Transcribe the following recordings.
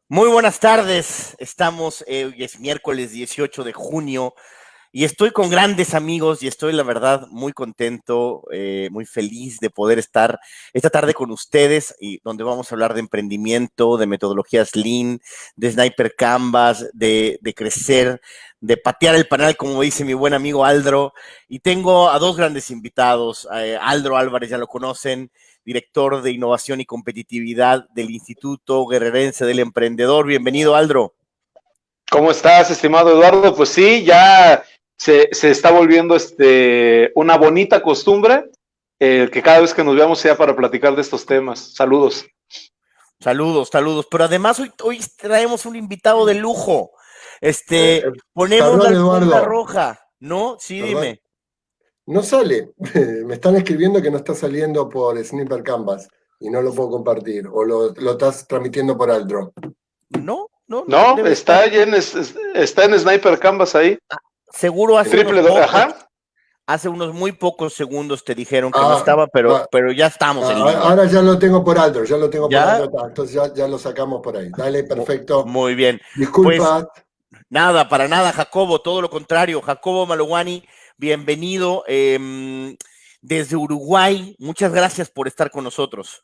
Muy buenas tardes, hoy es miércoles 18 de junio y estoy con grandes amigos y estoy la verdad muy contento, muy feliz de poder estar esta tarde con ustedes y donde vamos a hablar de emprendimiento, de metodologías Lean, de Sniper Canvas, de crecer, de patear el panel, como dice mi buen amigo Aldro. Y tengo a dos grandes invitados, Aldro Álvarez, ya lo conocen, director de innovación y competitividad del Instituto Guerrerense del Emprendedor. Bienvenido, Aldro. ¿Cómo estás, estimado Eduardo? Pues sí, ya se está volviendo una bonita costumbre que cada vez que nos veamos sea para platicar de estos temas. Saludos. Saludos, saludos. Pero además hoy traemos un invitado de lujo. Ponemos la Perdón, alfombra Eduardo, roja, ¿no? Sí, perdón. dime. No sale. Me están escribiendo que no está saliendo por Sniper Canvas y no lo puedo compartir. O lo estás transmitiendo por Aldro. No, no, no, No, debe estar. está en Sniper Canvas ahí. Seguro Triple, ajá. hace unos muy pocos segundos te dijeron que no Ah, estaba, pero ya estamos en línea. ahora ya lo tengo por Aldro, ya lo tengo por ¿Ya? Aldro. Entonces ya lo sacamos por ahí. Dale, perfecto. Muy bien. Pues Disculpa. nada, para nada, Jacobo, todo lo contrario. Jacobo Malowani, bienvenido desde Uruguay. Muchas gracias por estar con nosotros.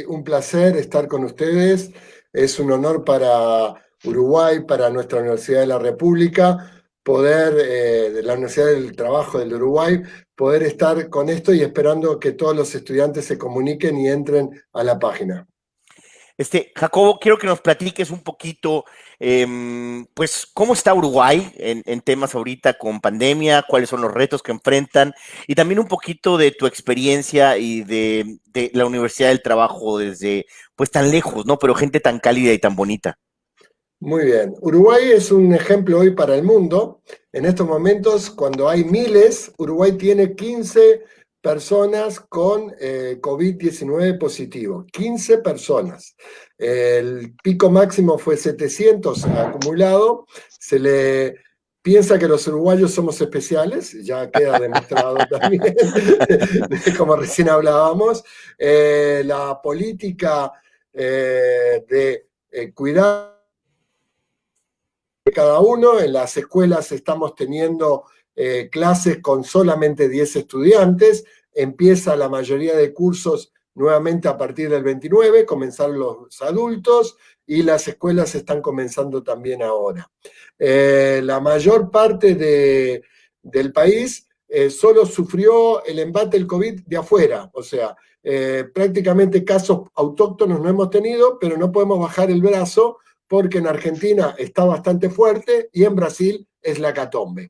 Un placer estar con ustedes. Es un honor para Uruguay, para nuestra Universidad de la República, de la Universidad del Trabajo del Uruguay, poder estar con esto y esperando que todos los estudiantes se comuniquen y entren a la página. Jacobo, quiero que nos platiques un poquito, pues, cómo está Uruguay en temas ahorita con pandemia, cuáles son los retos que enfrentan, y también un poquito de tu experiencia y de la Universidad del Trabajo desde, pues, tan lejos, ¿no? Pero gente tan cálida y tan bonita. Muy bien. Uruguay es un ejemplo hoy para el mundo. En estos momentos, cuando hay miles, Uruguay tiene 15 personas con COVID-19 positivo. 15 personas. El pico máximo fue 700 acumulado. Se le piensa que los uruguayos somos especiales, ya queda demostrado también, como recién hablábamos. La política de cuidar cada uno. En las escuelas estamos teniendo clases con solamente 10 estudiantes. Empieza la mayoría de cursos nuevamente a partir del 29, comenzaron los adultos y las escuelas están comenzando también ahora. La mayor parte del país solo sufrió el embate del COVID de afuera, o sea, prácticamente casos autóctonos no hemos tenido, pero no podemos bajar el brazo porque en Argentina está bastante fuerte y en Brasil es la hecatombe.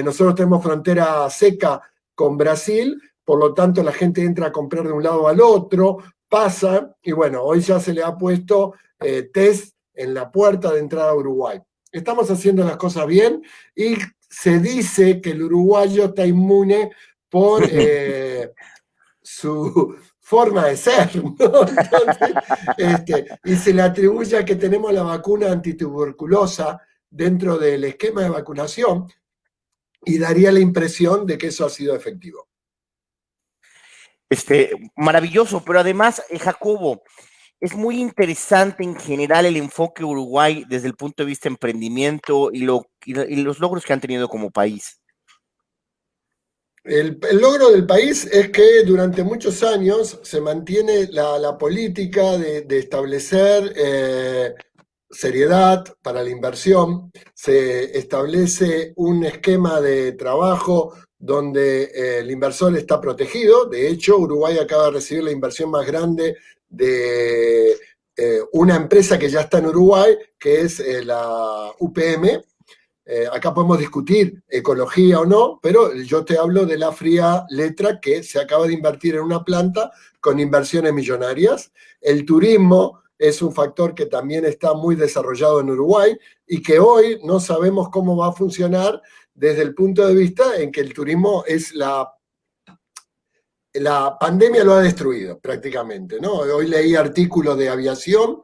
Nosotros tenemos frontera seca con Brasil, por lo tanto la gente entra a comprar de un lado al otro, pasa, y bueno, hoy ya se le ha puesto test en la puerta de entrada a Uruguay. Estamos haciendo las cosas bien y se dice que el uruguayo está inmune por su forma de ser, ¿no? Entonces, y se le atribuye a que tenemos la vacuna antituberculosa dentro del esquema de vacunación y daría la impresión de que eso ha sido efectivo. Maravilloso, pero además, Jacobo, es muy interesante en general el enfoque de Uruguay desde el punto de vista de emprendimiento y los logros que han tenido como país. El logro del país es que durante muchos años se mantiene la política de establecer seriedad para la inversión, se establece un esquema de trabajo donde el inversor está protegido. De hecho, Uruguay acaba de recibir la inversión más grande de una empresa que ya está en Uruguay, que es la UPM. Acá podemos discutir ecología o no, pero yo te hablo de la fría letra que se acaba de invertir en una planta con inversiones millonarias. El turismo es un factor que también está muy desarrollado en Uruguay y que hoy no sabemos cómo va a funcionar desde el punto de vista en que el turismo es la pandemia lo ha destruido prácticamente, ¿no? Hoy leí artículos de aviación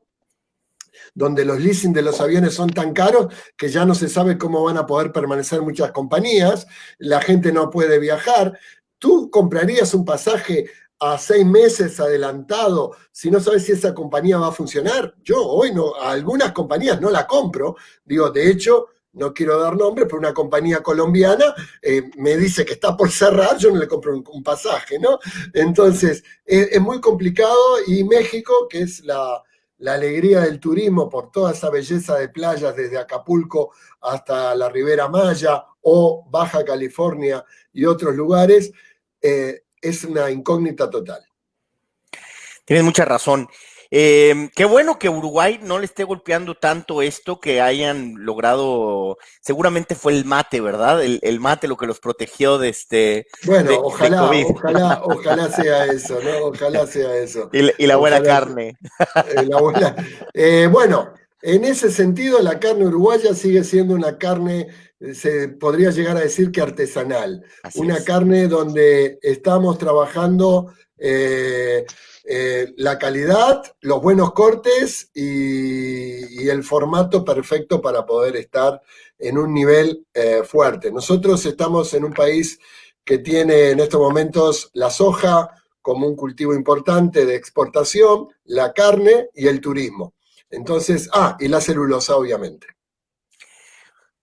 donde los leasing de los aviones son tan caros que ya no se sabe cómo van a poder permanecer muchas compañías, la gente no puede viajar. ¿Tú comprarías un pasaje a 6 meses adelantado, si no sabes si esa compañía va a funcionar, yo hoy no, a algunas compañías no la compro. Digo, de hecho, no quiero dar nombre, pero una compañía colombiana me dice que está por cerrar, yo no le compro un pasaje, ¿no? Entonces, es muy complicado, y México, que es la alegría del turismo por toda esa belleza de playas desde Acapulco hasta la Ribera Maya o Baja California y otros lugares, es una incógnita total. Tienes mucha razón. Qué bueno que Uruguay no le esté golpeando tanto esto, que hayan logrado, seguramente fue el mate, ¿verdad? El mate lo que los protegió Bueno, de COVID. ojalá sea eso, ¿no? Ojalá sea eso. Y la buena Ojalá carne. la buena. Bueno, en ese sentido, la carne uruguaya sigue siendo una carne, se podría llegar a decir que artesanal. Así Una es. carne donde estamos trabajando la calidad, los buenos cortes y el formato perfecto para poder estar en un nivel fuerte. Nosotros estamos en un país que tiene en estos momentos la soja como un cultivo importante de exportación, la carne y el turismo. Entonces, y la celulosa, obviamente.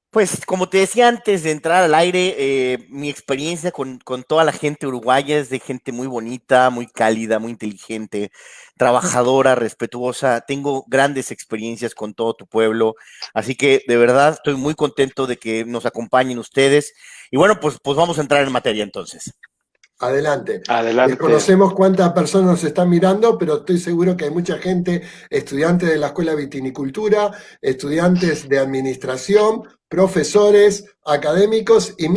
Pues como te decía antes de entrar al aire, mi experiencia con toda la gente uruguaya es de gente muy bonita, muy cálida, muy inteligente, trabajadora, respetuosa. Tengo grandes experiencias con todo tu pueblo, así que de verdad estoy muy contento de que nos acompañen ustedes. Y bueno, pues vamos a entrar en materia entonces. Adelante. Adelante. Desconocemos cuántas personas nos están mirando, pero estoy seguro que hay mucha gente, estudiantes de la Escuela de Vitinicultura, estudiantes de administración, profesores, académicos y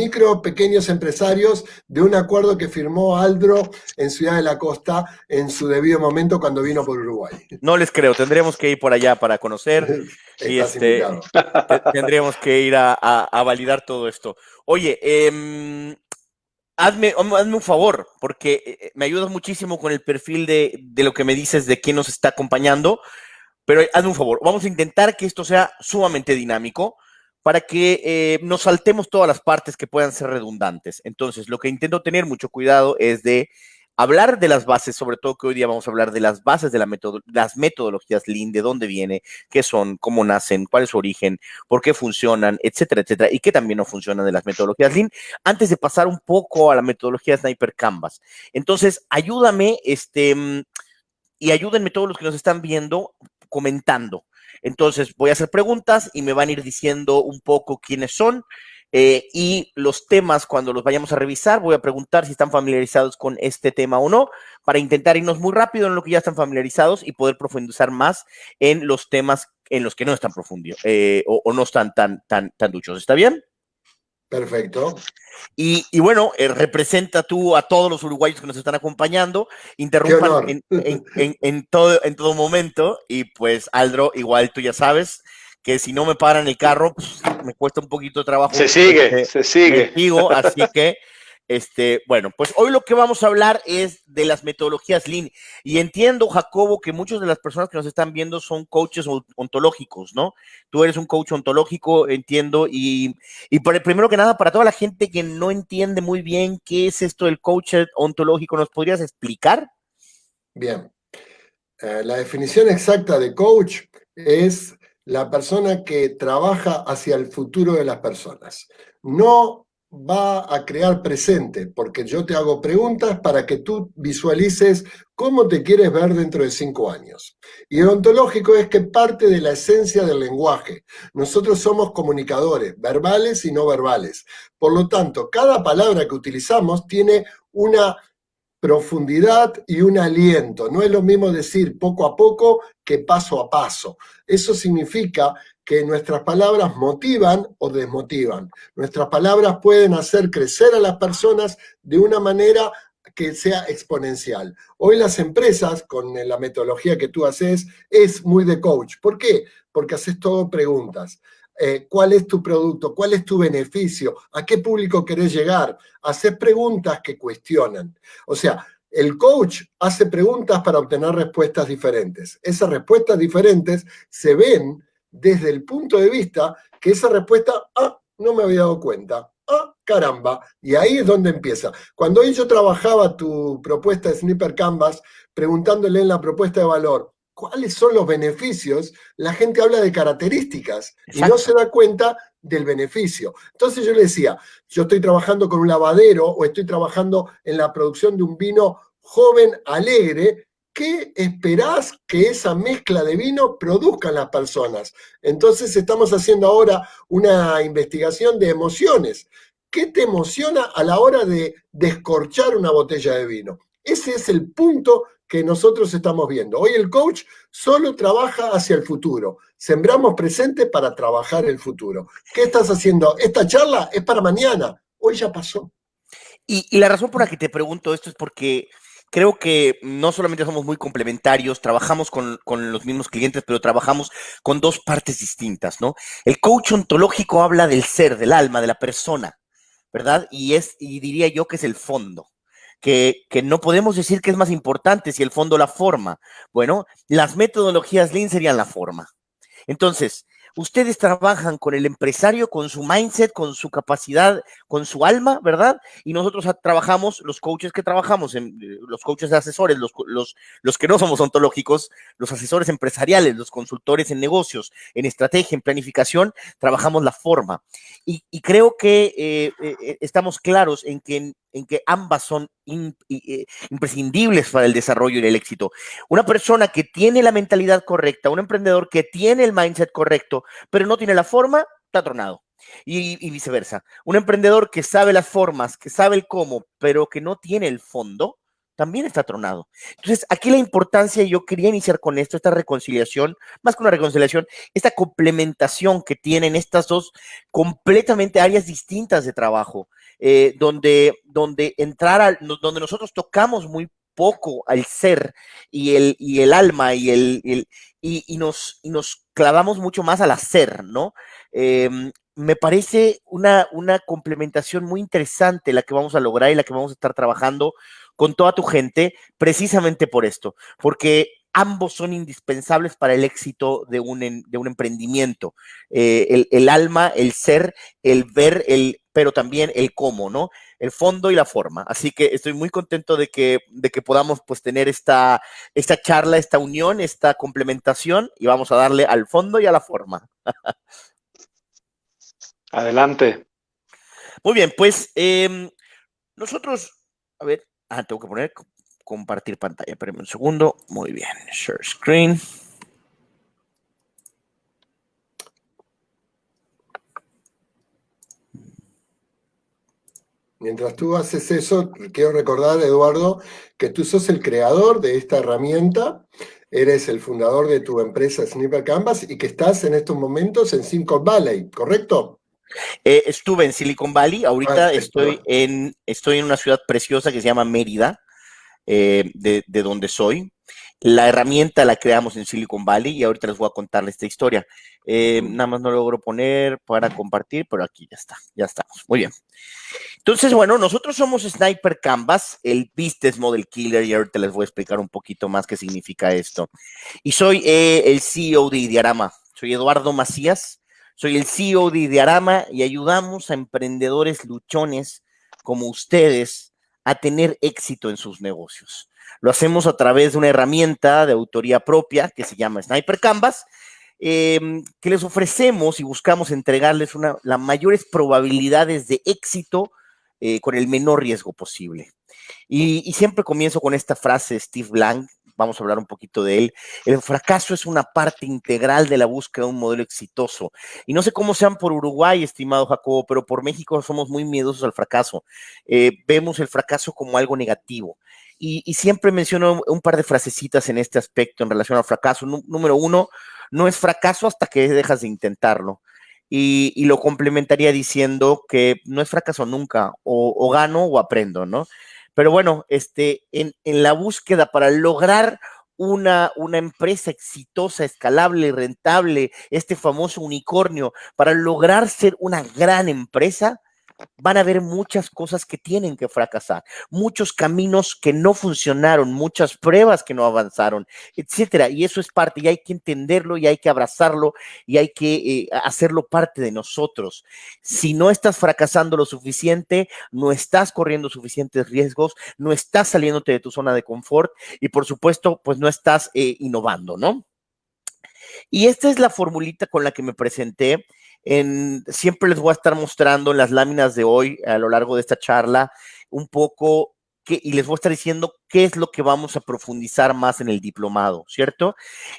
pequeños empresarios de un acuerdo que firmó Aldro en Ciudad de la Costa en su debido momento cuando vino por Uruguay. No les creo, tendremos que ir por allá para conocer y Estás invitado. tendremos que ir a validar todo esto. Oye, hazme un favor, porque me ayudas muchísimo con el perfil de lo que me dices de quién nos está acompañando, pero hazme un favor, vamos a intentar que esto sea sumamente dinámico para que nos saltemos todas las partes que puedan ser redundantes. Entonces, lo que intento tener mucho cuidado es de hablar de las bases, sobre todo que hoy día vamos a hablar de las bases de las metodologías Lean, de dónde viene, qué son, cómo nacen, cuál es su origen, por qué funcionan, etcétera, etcétera, y qué también no funcionan de las metodologías Lean, antes de pasar un poco a la metodología Sniper Canvas. Entonces, ayúdame, y ayúdenme todos los que nos están viendo comentando. Entonces, voy a hacer preguntas y me van a ir diciendo un poco quiénes son. Y los temas, cuando los vayamos a revisar, voy a preguntar si están familiarizados con este tema o no, para intentar irnos muy rápido en lo que ya están familiarizados y poder profundizar más en los temas en los que no están profundos o no están tan duchos. ¿Está bien? Perfecto. Y bueno, representa tú a todos los uruguayos que nos están acompañando, interrumpan en todo momento, y pues Aldro, igual tú ya sabes que si no me paran el carro, pues, me cuesta un poquito de trabajo. Se sigue. Me sigo, así que, bueno, pues hoy lo que vamos a hablar es de las metodologías Lean. Y entiendo, Jacobo, que muchas de las personas que nos están viendo son coaches ontológicos, ¿no? Tú eres un coach ontológico, entiendo, y primero que nada, para toda la gente que no entiende muy bien qué es esto del coach ontológico, ¿nos podrías explicar? Bien. La definición exacta de coach es la persona que trabaja hacia el futuro de las personas. No va a crear presente, porque yo te hago preguntas para que tú visualices cómo te quieres ver dentro de 5 años. Y el ontológico es que parte de la esencia del lenguaje. Nosotros somos comunicadores, verbales y no verbales. Por lo tanto, cada palabra que utilizamos tiene una profundidad y un aliento. No es lo mismo decir poco a poco que paso a paso. Eso significa que nuestras palabras motivan o desmotivan. Nuestras palabras pueden hacer crecer a las personas de una manera que sea exponencial. Hoy las empresas, con la metodología que tú haces, es muy de coach. ¿Por qué? Porque haces todo preguntas. ¿Cuál es tu producto? ¿Cuál es tu beneficio? ¿A qué público querés llegar? Haces preguntas que cuestionan. O sea, el coach hace preguntas para obtener respuestas diferentes. Esas respuestas diferentes se ven desde el punto de vista que esa respuesta, no me había dado cuenta. caramba, y ahí es donde empieza. Cuando yo trabajaba tu propuesta de Sniper Canvas, preguntándole en la propuesta de valor, ¿cuáles son los beneficios? La gente habla de características y no se da cuenta del beneficio. Entonces yo le decía, yo estoy trabajando con un lavadero o estoy trabajando en la producción de un vino joven, alegre. ¿Qué esperás que esa mezcla de vino produzca en las personas? Entonces estamos haciendo ahora una investigación de emociones. ¿Qué te emociona a la hora de descorchar una botella de vino? Ese es el punto que nosotros estamos viendo. Hoy el coach solo trabaja hacia el futuro. Sembramos presente para trabajar el futuro. ¿Qué estás haciendo? Esta charla es para mañana. Hoy ya pasó. Y la razón por la que te pregunto esto es porque creo que no solamente somos muy complementarios, trabajamos con los mismos clientes, pero trabajamos con dos partes distintas, ¿no? El coach ontológico habla del ser, del alma, de la persona, ¿verdad? Y diría yo que es el fondo. Que no podemos decir que es más importante si el fondo o la forma. Bueno, las metodologías Lean serían la forma. Entonces, ustedes trabajan con el empresario, con su mindset, con su capacidad, con su alma, ¿verdad? Y nosotros trabajamos, los coaches que trabajamos, los coaches asesores, los que no somos ontológicos, los asesores empresariales, los consultores en negocios, en estrategia, en planificación, trabajamos la forma. Y creo que estamos claros en que ambas son imprescindibles para el desarrollo y el éxito. Una persona que tiene la mentalidad correcta, un emprendedor que tiene el mindset correcto, pero no tiene la forma, está tronado. Y viceversa. Un emprendedor que sabe las formas, que sabe el cómo, pero que no tiene el fondo, también está tronado. Entonces, aquí la importancia, yo quería iniciar con esto, esta reconciliación, más que una reconciliación, esta complementación que tienen estas dos completamente áreas distintas de trabajo, donde donde nosotros tocamos muy poco al ser y el alma y nos clavamos mucho más al hacer, ¿no? Me parece una complementación muy interesante la que vamos a lograr y la que vamos a estar trabajando con toda tu gente, precisamente por esto, porque ambos son indispensables para el éxito de un emprendimiento. El alma, el ser, el ver, pero también el cómo, ¿no? El fondo y la forma. Así que estoy muy contento de que podamos pues tener esta charla, esta unión, esta complementación y vamos a darle al fondo y a la forma. Adelante. Muy bien, pues nosotros, a ver, tengo que poner compartir pantalla, espérenme un segundo. Muy bien, share screen. Mientras tú haces eso, quiero recordar, Eduardo, que tú sos el creador de esta herramienta, eres el fundador de tu empresa Sniper Canvas y que estás en estos momentos en Silicon Valley, ¿correcto? Estuve en Silicon Valley, ahorita estoy en una ciudad preciosa que se llama Mérida, de donde soy. La herramienta la creamos en Silicon Valley y ahorita les voy a contar esta historia. Nada más no logro poner para compartir, pero aquí ya está, ya estamos. Muy bien. Entonces, bueno, nosotros somos Sniper Canvas, el Business Model Killer, y ahorita les voy a explicar un poquito más qué significa esto. Y soy el CEO de Idearama. Soy Eduardo Macías, soy el CEO de Idearama y ayudamos a emprendedores luchones como ustedes a tener éxito en sus negocios. Lo hacemos a través de una herramienta de autoría propia que se llama Sniper Canvas, que les ofrecemos y buscamos entregarles las mayores probabilidades de éxito con el menor riesgo posible. Y siempre comienzo con esta frase de Steve Blank, vamos a hablar un poquito de él. El fracaso es una parte integral de la búsqueda de un modelo exitoso. Y no sé cómo sean por Uruguay, estimado Jacobo, pero por México somos muy miedosos al fracaso. Vemos el fracaso como algo negativo. Y siempre menciono un par de frasecitas en este aspecto en relación al fracaso. Número uno, no es fracaso hasta que dejas de intentarlo. Y lo complementaría diciendo que no es fracaso nunca, o gano o aprendo, ¿no? Pero bueno, en la búsqueda para lograr una empresa exitosa, escalable, rentable, este famoso unicornio, para lograr ser una gran empresa, van a haber muchas cosas que tienen que fracasar, muchos caminos que no funcionaron, muchas pruebas que no avanzaron, etcétera. Y eso es parte, y hay que entenderlo, y hay que abrazarlo, y hay que hacerlo parte de nosotros. Si no estás fracasando lo suficiente, no estás corriendo suficientes riesgos, no estás saliéndote de tu zona de confort, y por supuesto, pues no estás innovando, ¿no? Y esta es la formulita con la que me presenté. Siempre les voy a estar mostrando en las láminas de hoy, a lo largo de esta charla, un poco y les voy a estar diciendo qué es lo que vamos a profundizar más en el diplomado, ¿cierto?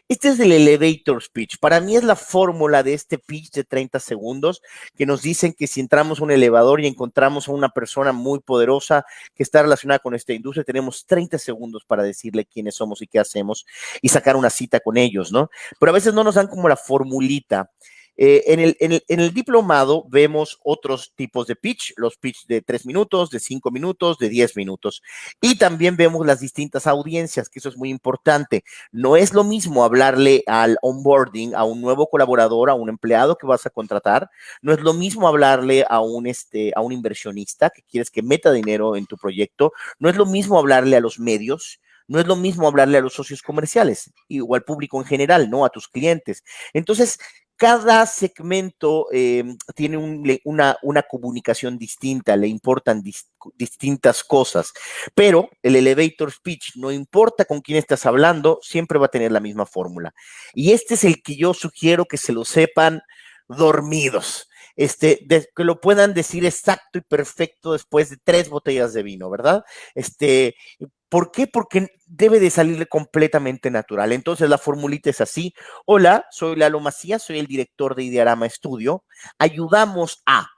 Este es el elevator speech. Para mí es la fórmula de este pitch de 30 segundos que nos dicen que si entramos a un elevador y encontramos a una persona muy poderosa que está relacionada con esta industria, tenemos 30 segundos para decirle quiénes somos y qué hacemos y sacar una cita con ellos, ¿no? Pero a veces no nos dan como la formulita. En el diplomado vemos otros tipos de pitch, los pitch de 3 minutos, de 5 minutos, de 10 minutos. Y también vemos las distintas audiencias, que eso es muy importante. No es lo mismo hablarle al onboarding, a un nuevo colaborador, a un empleado que vas a contratar. No es lo mismo hablarle a un inversionista que quieres que meta dinero en tu proyecto. No es lo mismo hablarle a los medios. No es lo mismo hablarle a los socios comerciales o al público en general, ¿no? A tus clientes. Entonces, cada segmento tiene una comunicación distinta, le importan distintas cosas, pero el elevator speech, no importa con quién estás hablando, siempre va a tener la misma fórmula. Y este es el que yo sugiero que se lo sepan dormidos. Que lo puedan decir exacto y perfecto después de 3 botellas de vino, ¿verdad? ¿Por qué? Porque debe de salirle completamente natural. Entonces la formulita es así. Hola, soy Lalo Macías, soy el director de Idearama Studio. Ayudamos a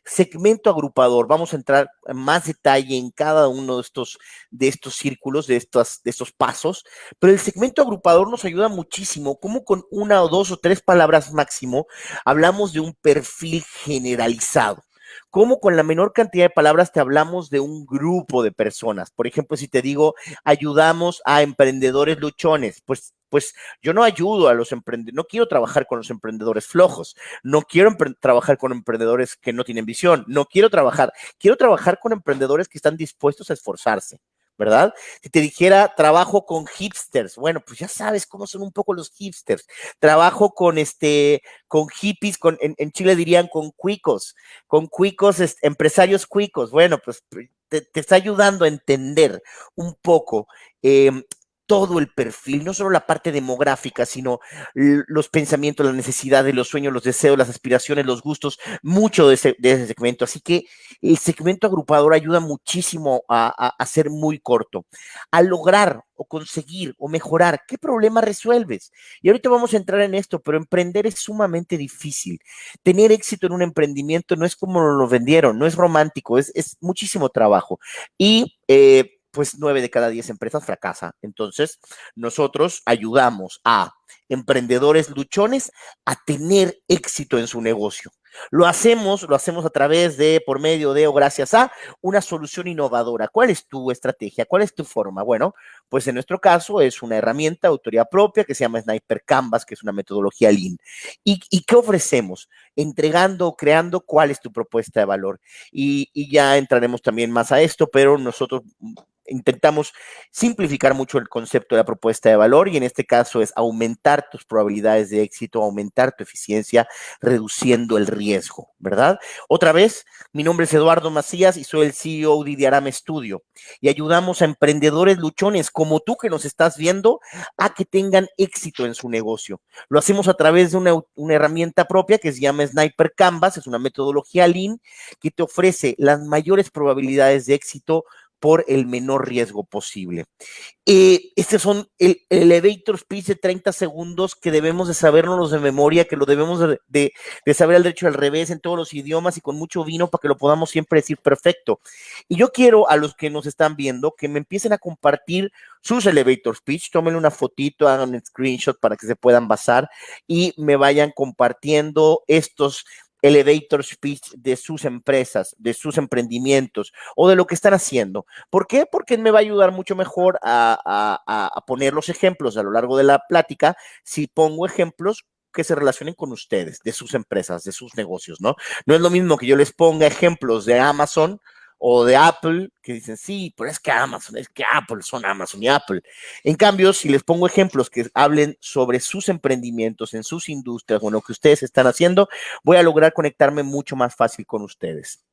segmento agrupador. Vamos a entrar en más detalle en cada uno de estos círculos, de estos pasos, pero el segmento agrupador nos ayuda muchísimo, como con 1 o 2 o 3 palabras máximo hablamos de un perfil generalizado. Cómo con la menor cantidad de palabras te hablamos de un grupo de personas. Por ejemplo, si te digo, ayudamos a emprendedores luchones, pues yo no ayudo a los emprendedores, no quiero trabajar con los emprendedores flojos, no quiero trabajar con emprendedores que no tienen visión, quiero trabajar con emprendedores que están dispuestos a esforzarse, ¿verdad? Si te dijera, trabajo con hipsters, bueno, pues ya sabes cómo son un poco los hipsters. Trabajo con hippies, en Chile dirían con cuicos, empresarios cuicos. Bueno, pues te está ayudando a entender un poco todo el perfil, no solo la parte demográfica, sino los pensamientos, las necesidades, los sueños, los deseos, las aspiraciones, los gustos, mucho de ese segmento. Así que el segmento agrupador ayuda muchísimo a ser muy corto, a lograr o conseguir o mejorar. ¿Qué problema resuelves? Y ahorita vamos a entrar en esto, pero emprender es sumamente difícil. Tener éxito en un emprendimiento no es como nos lo vendieron, no es romántico, es muchísimo trabajo. Y pues 9 de cada 10 empresas fracasan. Entonces, nosotros ayudamos a emprendedores luchones a tener éxito en su negocio. Lo hacemos a través de, por medio de o gracias a una solución innovadora. ¿Cuál es tu estrategia? ¿Cuál es tu forma? Bueno, pues en nuestro caso es una herramienta de autoría propia que se llama Sniper Canvas, que es una metodología Lean. ¿Y qué ofrecemos? Entregando o creando cuál es tu propuesta de valor. Y ya entraremos también más a esto, pero nosotros intentamos simplificar mucho el concepto de la propuesta de valor y en este caso es aumentar tus probabilidades de éxito, aumentar tu eficiencia, reduciendo el riesgo, ¿verdad? Otra vez, mi nombre es Eduardo Macías y soy el CEO de Idearama Studio y ayudamos a emprendedores luchones como tú que nos estás viendo a que tengan éxito en su negocio. Lo hacemos a través de una herramienta propia que se llama Sniper Canvas, es una metodología Lean que te ofrece las mayores probabilidades de éxito por el menor riesgo posible. Estos son el elevator speech de 30 segundos que debemos de sabernos de memoria, que lo debemos de saber al derecho y al revés en todos los idiomas y con mucho vino para que lo podamos siempre decir perfecto. Y yo quiero a los que nos están viendo que me empiecen a compartir sus elevator speech, tomen una fotito, hagan un screenshot para que se puedan basar y me vayan compartiendo estos elevator speech de sus empresas, de sus emprendimientos o de lo que están haciendo. ¿Por qué? Porque me va a ayudar mucho mejor a poner los ejemplos a lo largo de la plática. Si pongo ejemplos que se relacionen con ustedes, de sus empresas, de sus negocios, ¿no? No es lo mismo que yo les ponga ejemplos de Amazon o de Apple, que dicen, sí, pero es que Amazon, es que Apple, son Amazon y Apple. En cambio, si les pongo ejemplos que hablen sobre sus emprendimientos, en sus industrias o en lo que ustedes están haciendo, voy a lograr conectarme mucho más fácil con ustedes.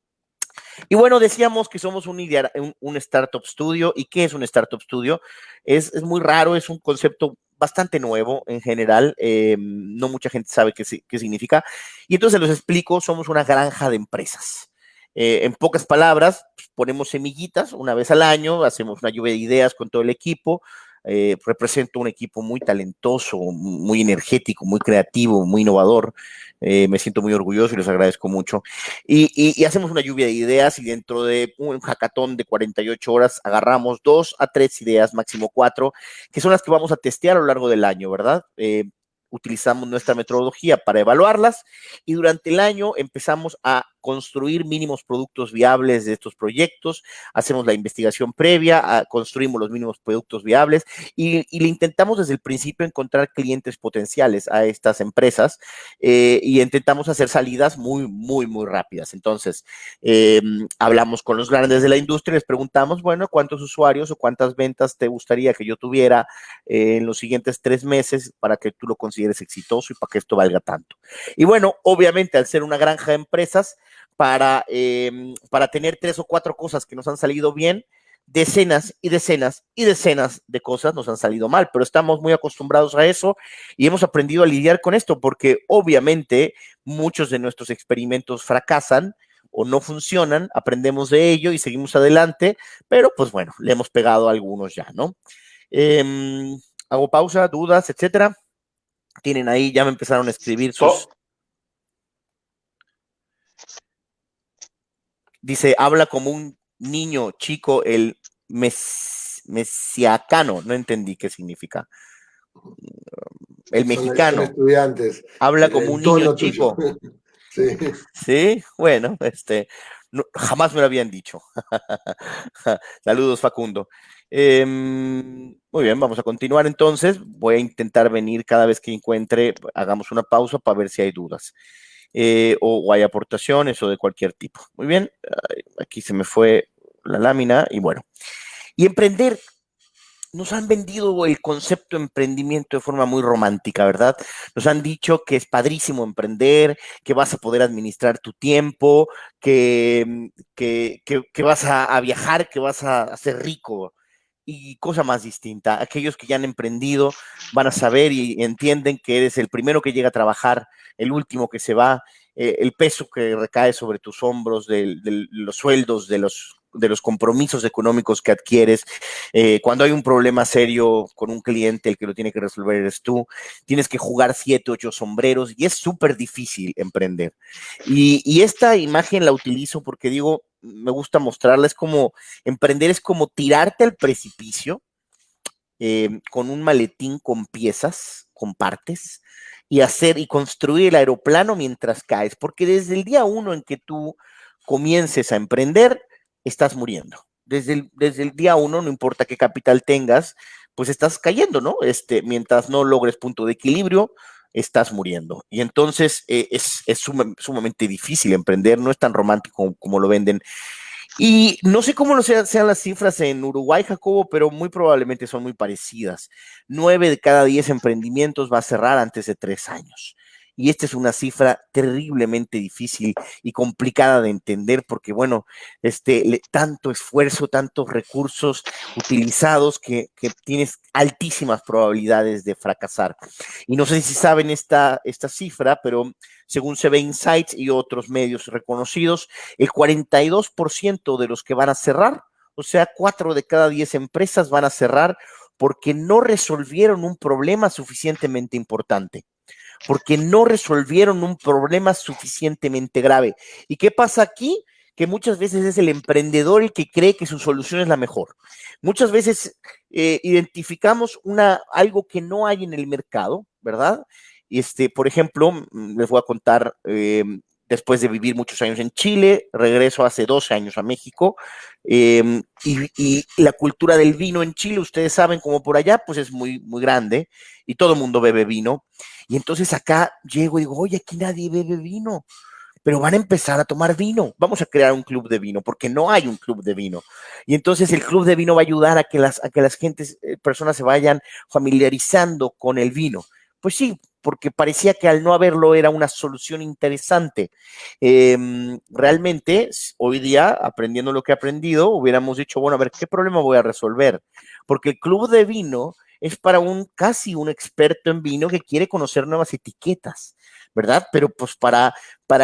Y bueno, decíamos que somos un startup studio. ¿Y qué es un startup studio? Es muy raro, es un concepto bastante nuevo en general, no mucha gente sabe qué significa. Y entonces les explico, somos una granja de empresas. En pocas palabras, pues, ponemos semillitas una vez al año, hacemos una lluvia de ideas con todo el equipo. Represento un equipo muy talentoso, muy energético, muy creativo, muy innovador. Me siento muy orgulloso y les agradezco mucho. Y hacemos una lluvia de ideas y dentro de un hackathon de 48 horas agarramos 2 a 3 ideas, máximo 4, que son las que vamos a testear a lo largo del año, ¿verdad? Utilizamos nuestra metodología para evaluarlas y durante el año empezamos a construir mínimos productos viables de estos proyectos, hacemos la investigación previa, construimos los mínimos productos viables y le intentamos desde el principio encontrar clientes potenciales a estas empresas y intentamos hacer salidas muy, muy, muy rápidas. Entonces, hablamos con los grandes de la industria y les preguntamos, bueno, ¿cuántos usuarios o cuántas ventas te gustaría que yo tuviera en los siguientes 3 meses para que tú lo consideres exitoso y para que esto valga tanto? Y bueno, obviamente, al ser una granja de empresas, para tener 3 o 4 cosas que nos han salido bien, decenas y decenas y decenas de cosas nos han salido mal, pero estamos muy acostumbrados a eso y hemos aprendido a lidiar con esto porque obviamente muchos de nuestros experimentos fracasan o no funcionan, aprendemos de ello y seguimos adelante, pero pues bueno, le hemos pegado a algunos ya, ¿no? Hago pausa, dudas, etcétera. Tienen ahí, ya me empezaron a escribir sus... Dice, habla como un niño chico, el mesiacano. No entendí qué significa. El mexicano. Son estudiantes. Habla como un niño chico. Sí. Sí, bueno, no, jamás me lo habían dicho. Saludos, Facundo. Muy bien, vamos a continuar entonces. Voy a intentar venir cada vez que encuentre, hagamos una pausa para ver si hay dudas. O hay aportaciones o de cualquier tipo. Muy bien, aquí se me fue la lámina y bueno. Y emprender, nos han vendido el concepto de emprendimiento de forma muy romántica, ¿verdad? Nos han dicho que es padrísimo emprender, que vas a poder administrar tu tiempo, que vas a viajar, que vas a ser rico. Y cosa más distinta, aquellos que ya han emprendido van a saber y entienden que eres el primero que llega a trabajar, el último que se va, el peso que recae sobre tus hombros de los sueldos, de los compromisos económicos que adquieres. Cuando hay un problema serio con un cliente, el que lo tiene que resolver eres tú. Tienes que jugar 7, 8 sombreros y es súper difícil emprender. Y esta imagen la utilizo porque digo, me gusta mostrarla, es como, emprender es como tirarte al precipicio con un maletín con piezas, con partes, y hacer y construir el aeroplano mientras caes, porque desde el día 1 en que tú comiences a emprender, estás muriendo. Desde el día 1, no importa qué capital tengas, pues estás cayendo, ¿no? Mientras no logres punto de equilibrio, estás muriendo. Y entonces es sumamente difícil emprender, no es tan romántico como lo venden. Y no sé cómo sean las cifras en Uruguay, Jacobo, pero muy probablemente son muy parecidas. 9 de cada 10 emprendimientos va a cerrar antes de 3 años. Y esta es una cifra terriblemente difícil y complicada de entender porque, bueno, tanto esfuerzo, tantos recursos utilizados que tienes altísimas probabilidades de fracasar. Y no sé si saben esta cifra, pero según CB Insights y otros medios reconocidos, el 42% de los que van a cerrar, o sea, 4 de cada 10 empresas van a cerrar porque no resolvieron un problema suficientemente importante, porque no resolvieron un problema suficientemente grave. ¿Y qué pasa aquí? Que muchas veces es el emprendedor el que cree que su solución es la mejor. Muchas veces identificamos algo que no hay en el mercado, ¿verdad? Por ejemplo, les voy a contar, después de vivir muchos años en Chile, regreso hace 12 años a México, y la cultura del vino en Chile, ustedes saben, como por allá, pues es muy, muy grande, y todo el mundo bebe vino, y entonces acá llego y digo, oye, aquí nadie bebe vino, pero van a empezar a tomar vino. Vamos a crear un club de vino, porque no hay un club de vino. Y entonces el club de vino va a ayudar a que las gentes, personas se vayan familiarizando con el vino. Pues sí, porque parecía que al no haberlo era una solución interesante. Realmente, hoy día, aprendiendo lo que he aprendido, hubiéramos dicho, bueno, a ver, ¿qué problema voy a resolver? Porque el club de vino es para casi un experto en vino que quiere conocer nuevas etiquetas, ¿verdad? Pero pues para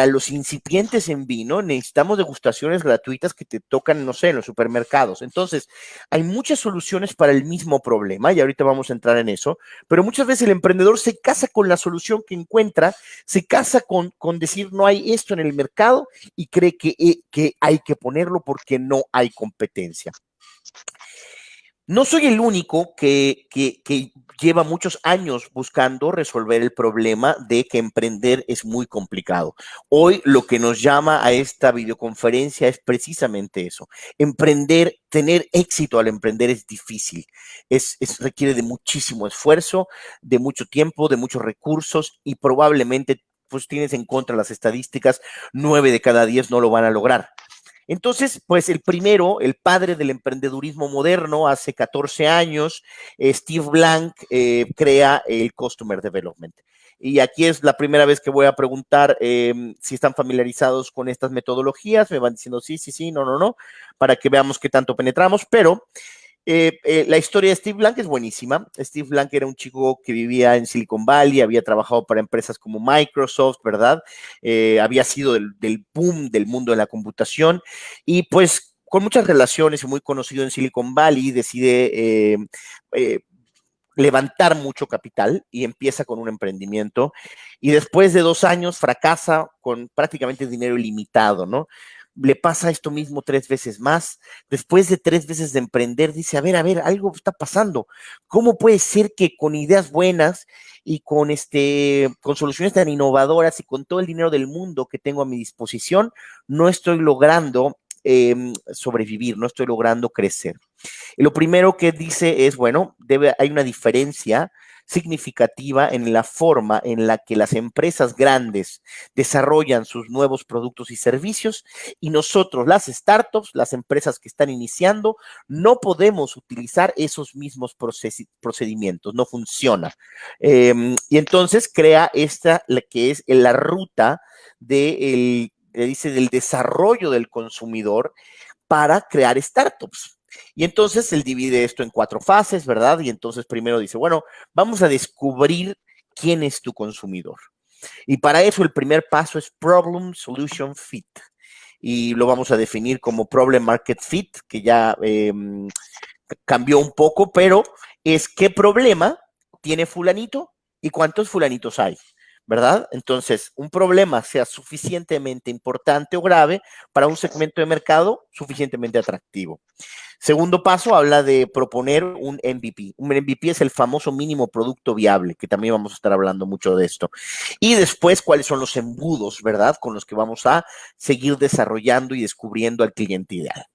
los incipientes en vino necesitamos degustaciones gratuitas que te tocan, no sé, en los supermercados. Entonces, hay muchas soluciones para el mismo problema y ahorita vamos a entrar en eso, pero muchas veces el emprendedor se casa con la solución que encuentra, se casa con decir no hay esto en el mercado y cree que hay que ponerlo porque no hay competencia. No soy el único que lleva muchos años buscando resolver el problema de que emprender es muy complicado. Hoy lo que nos llama a esta videoconferencia es precisamente eso. Emprender, tener éxito al emprender es difícil. Requiere de muchísimo esfuerzo, de mucho tiempo, de muchos recursos y probablemente pues tienes en contra las estadísticas, 9 de cada 10 no lo van a lograr. Entonces, pues el primero, el padre del emprendedurismo moderno, hace 14 años, Steve Blank crea el Customer Development. Y aquí es la primera vez que voy a preguntar si están familiarizados con estas metodologías. Me van diciendo sí, sí, sí, no, no, no, para que veamos qué tanto penetramos. Pero la historia de Steve Blank es buenísima. Steve Blank era un chico que vivía en Silicon Valley, había trabajado para empresas como Microsoft, ¿verdad? Había sido del boom del mundo de la computación y pues con muchas relaciones y muy conocido en Silicon Valley, decide levantar mucho capital y empieza con un emprendimiento y después de 2 años fracasa con prácticamente dinero ilimitado, ¿no? Le pasa esto mismo 3 veces más. Después de 3 veces de emprender, dice, a ver, algo está pasando. ¿Cómo puede ser que con ideas buenas y con soluciones tan innovadoras y con todo el dinero del mundo que tengo a mi disposición, no estoy logrando sobrevivir, no estoy logrando crecer? Y lo primero que dice es, bueno, hay una diferencia significativa en la forma en la que las empresas grandes desarrollan sus nuevos productos y servicios y nosotros, las startups, las empresas que están iniciando, no podemos utilizar esos mismos procedimientos, no funciona. Y entonces crea que es la ruta del desarrollo del consumidor para crear startups. Y entonces él divide esto en 4 fases, ¿verdad? Y entonces primero dice, bueno, vamos a descubrir quién es tu consumidor. Y para eso el primer paso es Problem Solution Fit. Y lo vamos a definir como Problem Market Fit, que ya cambió un poco, pero es qué problema tiene fulanito y cuántos fulanitos hay, ¿verdad? Entonces, un problema sea suficientemente importante o grave para un segmento de mercado suficientemente atractivo. Segundo paso, habla de proponer un MVP. Un MVP es el famoso mínimo producto viable, que también vamos a estar hablando mucho de esto. Y después, cuáles son los embudos, ¿verdad? Con los que vamos a seguir desarrollando y descubriendo al cliente ideal.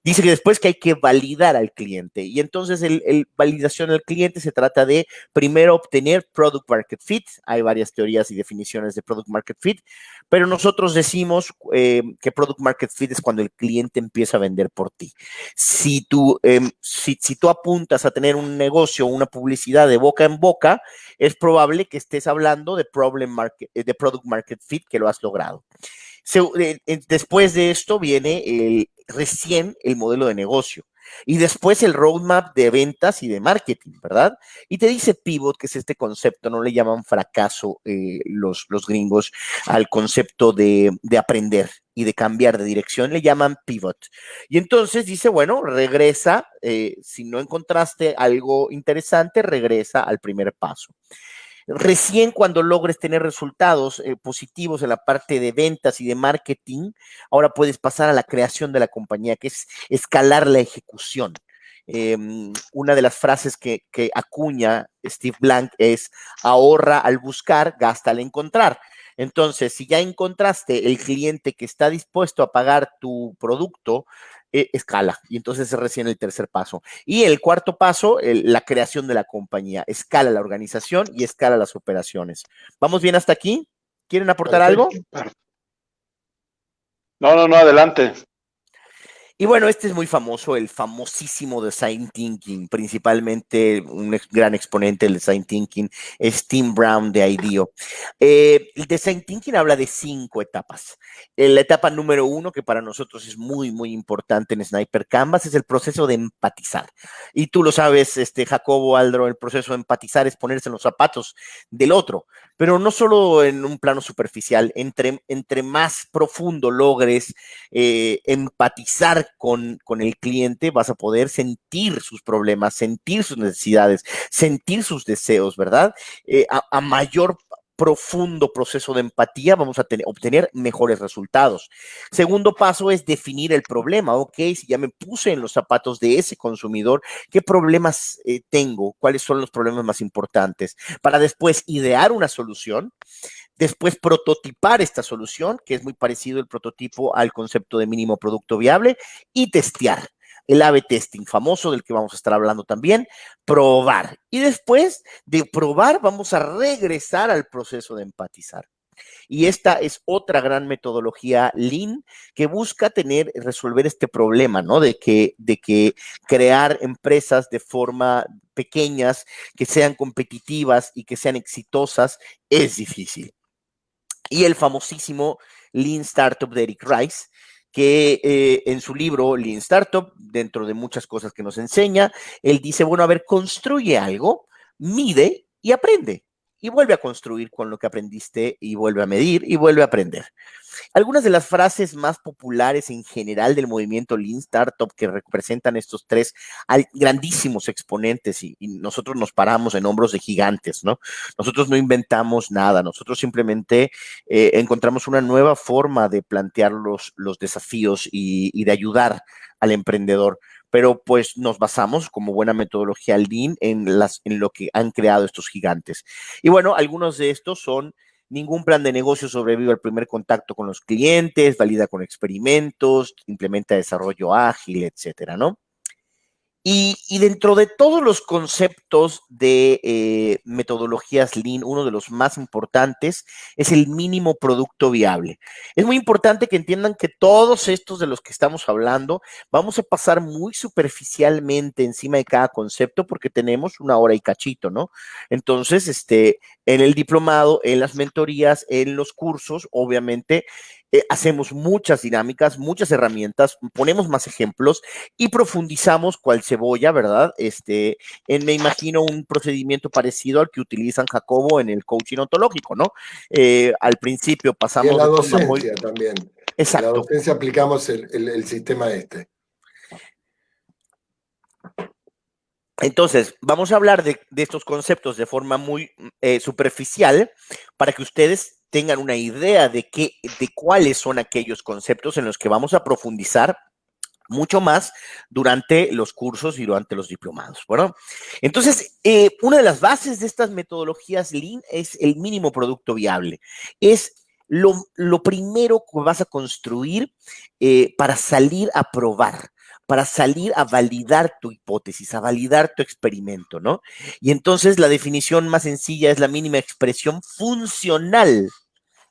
Dice que después que hay que validar al cliente y entonces el validación al cliente se trata de primero obtener product market fit. Hay varias teorías y definiciones de product market fit, pero nosotros decimos que product market fit es cuando el cliente empieza a vender por ti. Si tú apuntas a tener un negocio o una publicidad de boca en boca, es probable que estés hablando de product market fit que lo has logrado. Después de esto viene recién el modelo de negocio y después el roadmap de ventas y de marketing, ¿verdad? Y te dice pivot, que es este concepto, no le llaman fracaso los gringos al concepto de aprender y de cambiar de dirección, le llaman pivot. Y entonces dice, bueno, regresa, si no encontraste algo interesante, regresa al primer paso. Recién cuando logres tener resultados positivos en la parte de ventas y de marketing, ahora puedes pasar a la creación de la compañía, que es escalar la ejecución. Una de las frases que acuña Steve Blank es ahorra al buscar, gasta al encontrar. Entonces, si ya encontraste el cliente que está dispuesto a pagar tu producto, escala. Y entonces es recién el tercer paso. Y el cuarto paso, la creación de la compañía. Escala la organización y escala las operaciones. ¿Vamos bien hasta aquí? ¿Quieren aportar algo? No, adelante. Y bueno, este es muy famoso, el famosísimo Design Thinking, principalmente un gran exponente del Design Thinking es Tim Brown de IDEO. El Design Thinking habla de 5 etapas. La etapa número 1, que para nosotros es muy, muy importante en Sniper Canvas, es el proceso de empatizar. Y tú lo sabes, Jacobo, Aldro, el proceso de empatizar es ponerse en los zapatos del otro, pero no solo en un plano superficial, entre más profundo logres empatizar con el cliente, vas a poder sentir sus problemas, sentir sus necesidades, sentir sus deseos, ¿verdad? A mayor profundo proceso de empatía, vamos a obtener mejores resultados. Segundo paso es definir el problema. Ok, si ya me puse en los zapatos de ese consumidor, ¿qué problemas tengo? ¿Cuáles son los problemas más importantes? Para después idear una solución. Después prototipar esta solución, que es muy parecido el prototipo al concepto de mínimo producto viable, y testear. El A/B testing famoso del que vamos a estar hablando también, probar. Y después de probar vamos a regresar al proceso de empatizar. Y esta es otra gran metodología Lean que busca resolver este problema, ¿no? De que crear empresas de forma pequeñas, que sean competitivas y que sean exitosas, es difícil. Y el famosísimo Lean Startup de Eric Rice, que en su libro Lean Startup, dentro de muchas cosas que nos enseña, él dice, bueno, a ver, construye algo, mide y aprende. Y vuelve a construir con lo que aprendiste y vuelve a medir y vuelve a aprender. Algunas de las frases más populares en general del movimiento Lean Startup que representan estos tres grandísimos exponentes y nosotros nos paramos en hombros de gigantes, ¿no? Nosotros no inventamos nada, nosotros simplemente encontramos una nueva forma de plantear los desafíos y de ayudar al emprendedor, pero pues nos basamos como buena metodología Lean en lo que han creado estos gigantes. Y bueno, algunos de estos son: ningún plan de negocio sobrevive al primer contacto con los clientes, valida con experimentos, implementa desarrollo ágil, etcétera, ¿no? Y dentro de todos los conceptos de metodologías Lean, uno de los más importantes es el mínimo producto viable. Es muy importante que entiendan que todos estos de los que estamos hablando vamos a pasar muy superficialmente encima de cada concepto porque tenemos una hora y cachito, ¿no? Entonces, en el diplomado, en las mentorías, en los cursos, obviamente, hacemos muchas dinámicas, muchas herramientas, ponemos más ejemplos y profundizamos cual cebolla, ¿verdad? Me imagino un procedimiento parecido al que utilizan Jacobo en el coaching ontológico, ¿no? Al principio Y en pasamos la de forma muy... docencia también. En la Exacto. docencia aplicamos el sistema este. Entonces, vamos a hablar de estos conceptos de forma muy superficial para que ustedes tengan una idea de cuáles son aquellos conceptos en los que vamos a profundizar mucho más durante los cursos y durante los diplomados. Bueno, entonces, una de las bases de estas metodologías Lean es el mínimo producto viable. Es lo primero que vas a construir para salir a probar, para salir a validar tu hipótesis, a validar tu experimento, ¿no? Y entonces la definición más sencilla es la mínima expresión funcional,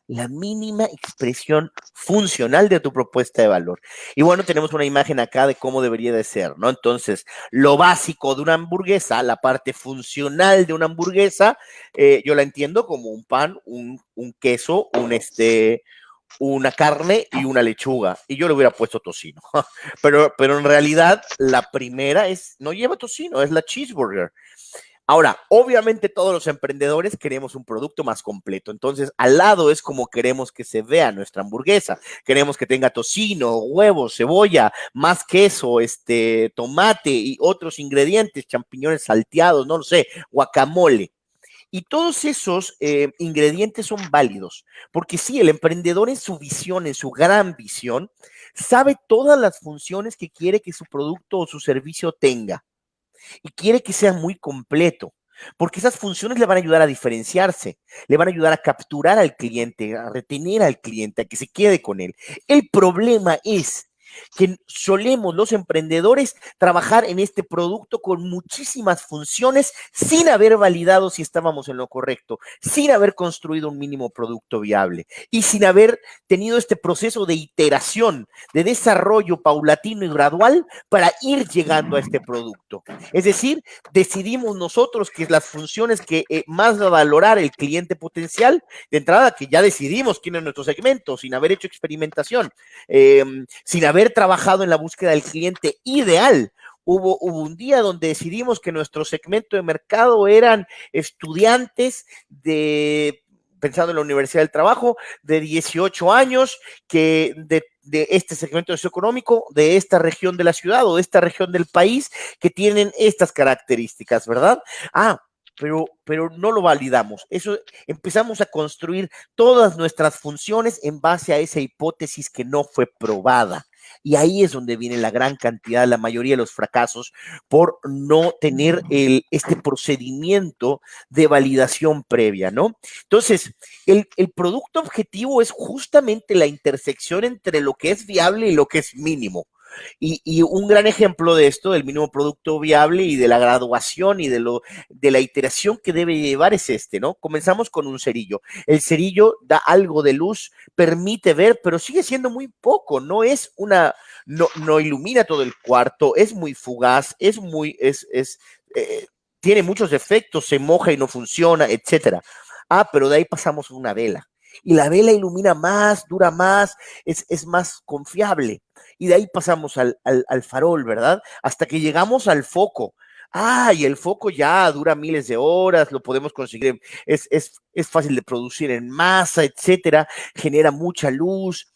la mínima expresión funcional de tu propuesta de valor. Y bueno, tenemos una imagen acá de cómo debería de ser, ¿no? Entonces, lo básico de una hamburguesa, la parte funcional de una hamburguesa, yo la entiendo como un pan, un queso, una carne y una lechuga. Y yo le hubiera puesto tocino. Pero en realidad, la primera no lleva tocino, es la cheeseburger. Ahora, obviamente todos los emprendedores queremos un producto más completo. Entonces, al lado es como queremos que se vea nuestra hamburguesa. Queremos que tenga tocino, huevos, cebolla, más queso, tomate y otros ingredientes, champiñones salteados, no lo sé, guacamole. Y todos esos ingredientes son válidos, porque sí, el emprendedor en su visión, en su gran visión, sabe todas las funciones que quiere que su producto o su servicio tenga y quiere que sea muy completo. porque esas funciones le van a ayudar a diferenciarse, le van a ayudar a capturar al cliente, a retener al cliente, a que se quede con él. El problema es que solemos los emprendedores trabajar en este producto con muchísimas funciones sin haber validado si estábamos en lo correcto, sin haber construido un mínimo producto viable y sin haber tenido este proceso de iteración, de desarrollo paulatino y gradual para ir llegando a este producto. Es decir, decidimos nosotros que las funciones que más va a valorar el cliente potencial, de entrada que ya decidimos quién es nuestro segmento, sin haber hecho experimentación, sin haber trabajado en la búsqueda del cliente ideal. Hubo un día donde decidimos que nuestro segmento de mercado eran estudiantes pensando en la Universidad del Trabajo, de 18 años, que de este segmento socioeconómico, de esta región de la ciudad o de esta región del país, que tienen estas características, ¿verdad? Pero no lo validamos. Eso empezamos a construir todas nuestras funciones en base a esa hipótesis que no fue probada. Y ahí es donde viene la gran cantidad, la mayoría de los fracasos por no tener este procedimiento de validación previa, ¿no? Entonces, el producto objetivo es justamente la intersección entre lo que es viable y lo que es mínimo. Y un gran ejemplo de esto, del mínimo producto viable y de la graduación y de la iteración que debe llevar es ¿no? Comenzamos con un cerillo. El cerillo da algo de luz, permite ver, pero sigue siendo muy poco, no ilumina todo el cuarto, es muy fugaz, tiene muchos defectos, se moja y no funciona, etcétera. Pero de ahí pasamos a una vela. Y la vela ilumina más, dura más, es más confiable. Y de ahí pasamos al farol, ¿verdad? Hasta que llegamos al foco. Y el foco ya dura miles de horas, lo podemos conseguir, es fácil de producir en masa, etcétera, genera mucha luz.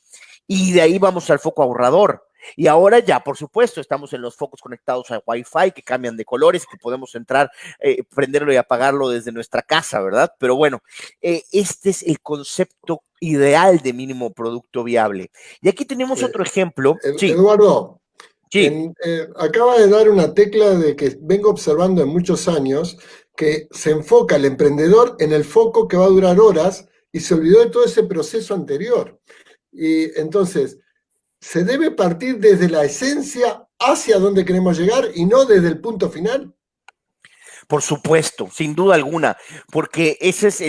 Y de ahí vamos al foco ahorrador. Y ahora ya, por supuesto, estamos en los focos conectados a Wi-Fi que cambian de colores, que podemos entrar, prenderlo y apagarlo desde nuestra casa, ¿verdad? Pero bueno, este es el concepto ideal de mínimo producto viable. Y aquí tenemos otro ejemplo. Sí. Eduardo, sí. Acaba de dar una tecla de que vengo observando en muchos años, que se enfoca el emprendedor en el foco que va a durar horas y se olvidó de todo ese proceso anterior. Y entonces, se debe partir desde la esencia hacia donde queremos llegar y no desde el punto final. Por supuesto, sin duda alguna, porque ese es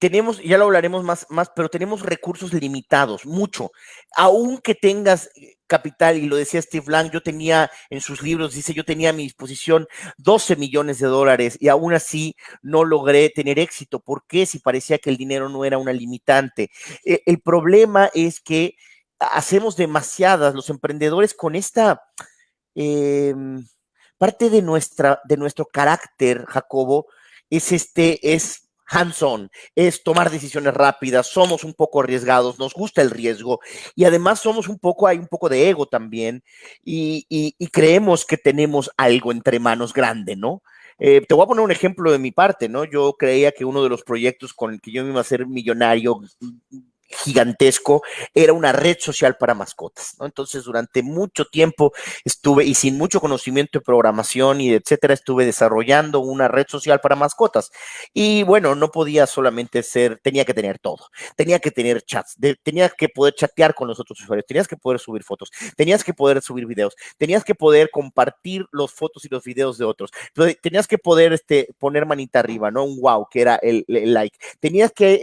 tenemos, ya lo hablaremos más, pero tenemos recursos limitados, mucho. Aunque tengas capital, y lo decía Steve Blank, yo tenía en sus libros, dice, yo tenía a mi disposición 12 millones de dólares y aún así no logré tener éxito. ¿Por qué? Si parecía que el dinero no era una limitante. El problema es que hacemos demasiadas, los emprendedores con esta parte de nuestro carácter, Jacobo, es hands-on, es tomar decisiones rápidas, somos un poco arriesgados, nos gusta el riesgo y además hay un poco de ego también y creemos que tenemos algo entre manos grande, ¿no? Te voy a poner un ejemplo de mi parte, ¿no? Yo creía que uno de los proyectos con el que yo me iba a ser millonario gigantesco, era una red social para mascotas, ¿no? Entonces, durante mucho tiempo estuve, y sin mucho conocimiento de programación y etcétera, estuve desarrollando una red social para mascotas. Y bueno, no podía solamente tenía que tener todo. Tenía que tener chats, tenías que poder chatear con los otros usuarios, tenías que poder subir fotos, tenías que poder subir videos, tenías que poder compartir las fotos y los videos de otros. Entonces, tenías que poder poner manita arriba, ¿no? Un wow, que era el like. Tenías que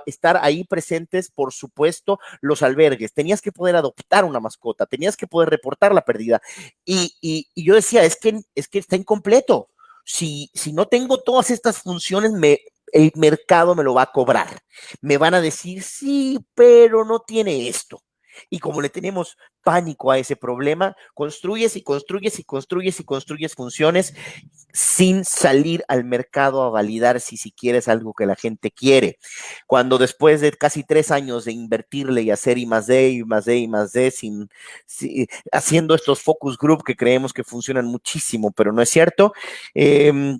estar ahí presentes, por supuesto, los albergues, tenías que poder adoptar una mascota, tenías que poder reportar la pérdida. Y yo decía, es que está incompleto. Si no tengo todas estas funciones, el mercado me lo va a cobrar. Me van a decir, sí, pero no tiene esto. Y como le tenemos pánico a ese problema, construyes y construyes y construyes y construyes funciones sin salir al mercado a validar si siquiera es algo que la gente quiere. Cuando después de casi 3 años de invertirle y hacer I+D, I+D, I+D, haciendo estos focus group que creemos que funcionan muchísimo, pero no es cierto,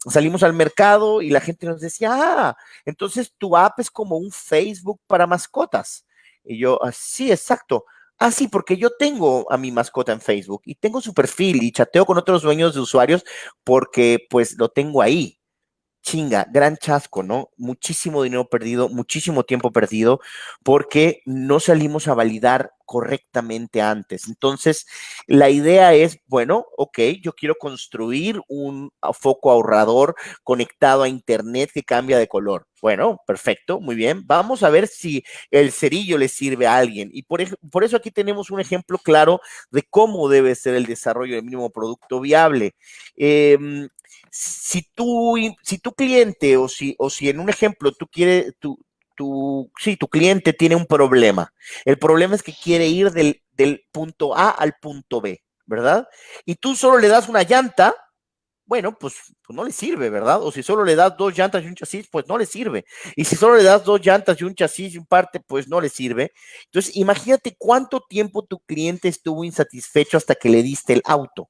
salimos al mercado y la gente nos decía, entonces tu app es como un Facebook para mascotas. Y yo, sí, exacto. Sí, porque yo tengo a mi mascota en Facebook y tengo su perfil y chateo con otros dueños de usuarios porque pues lo tengo ahí. chinga, gran chasco, ¿no? Muchísimo dinero perdido, muchísimo tiempo perdido, porque no salimos a validar correctamente antes. Entonces, la idea es, bueno, ok, yo quiero construir un foco ahorrador conectado a internet que cambia de color. Bueno, perfecto, muy bien. Vamos a ver si el cerillo le sirve a alguien. Y por eso aquí tenemos un ejemplo claro de cómo debe ser el desarrollo del mínimo producto viable. Si tu cliente o si en un ejemplo tú quieres, tu cliente tiene un problema. El problema es que quiere ir del punto A al punto B, ¿verdad? Y tú solo le das una llanta, bueno, pues no le sirve, ¿verdad? O si solo le das dos llantas y un chasis, pues no le sirve. Y si solo le das dos llantas y un chasis y un parte, pues no le sirve. Entonces, imagínate cuánto tiempo tu cliente estuvo insatisfecho hasta que le diste el auto.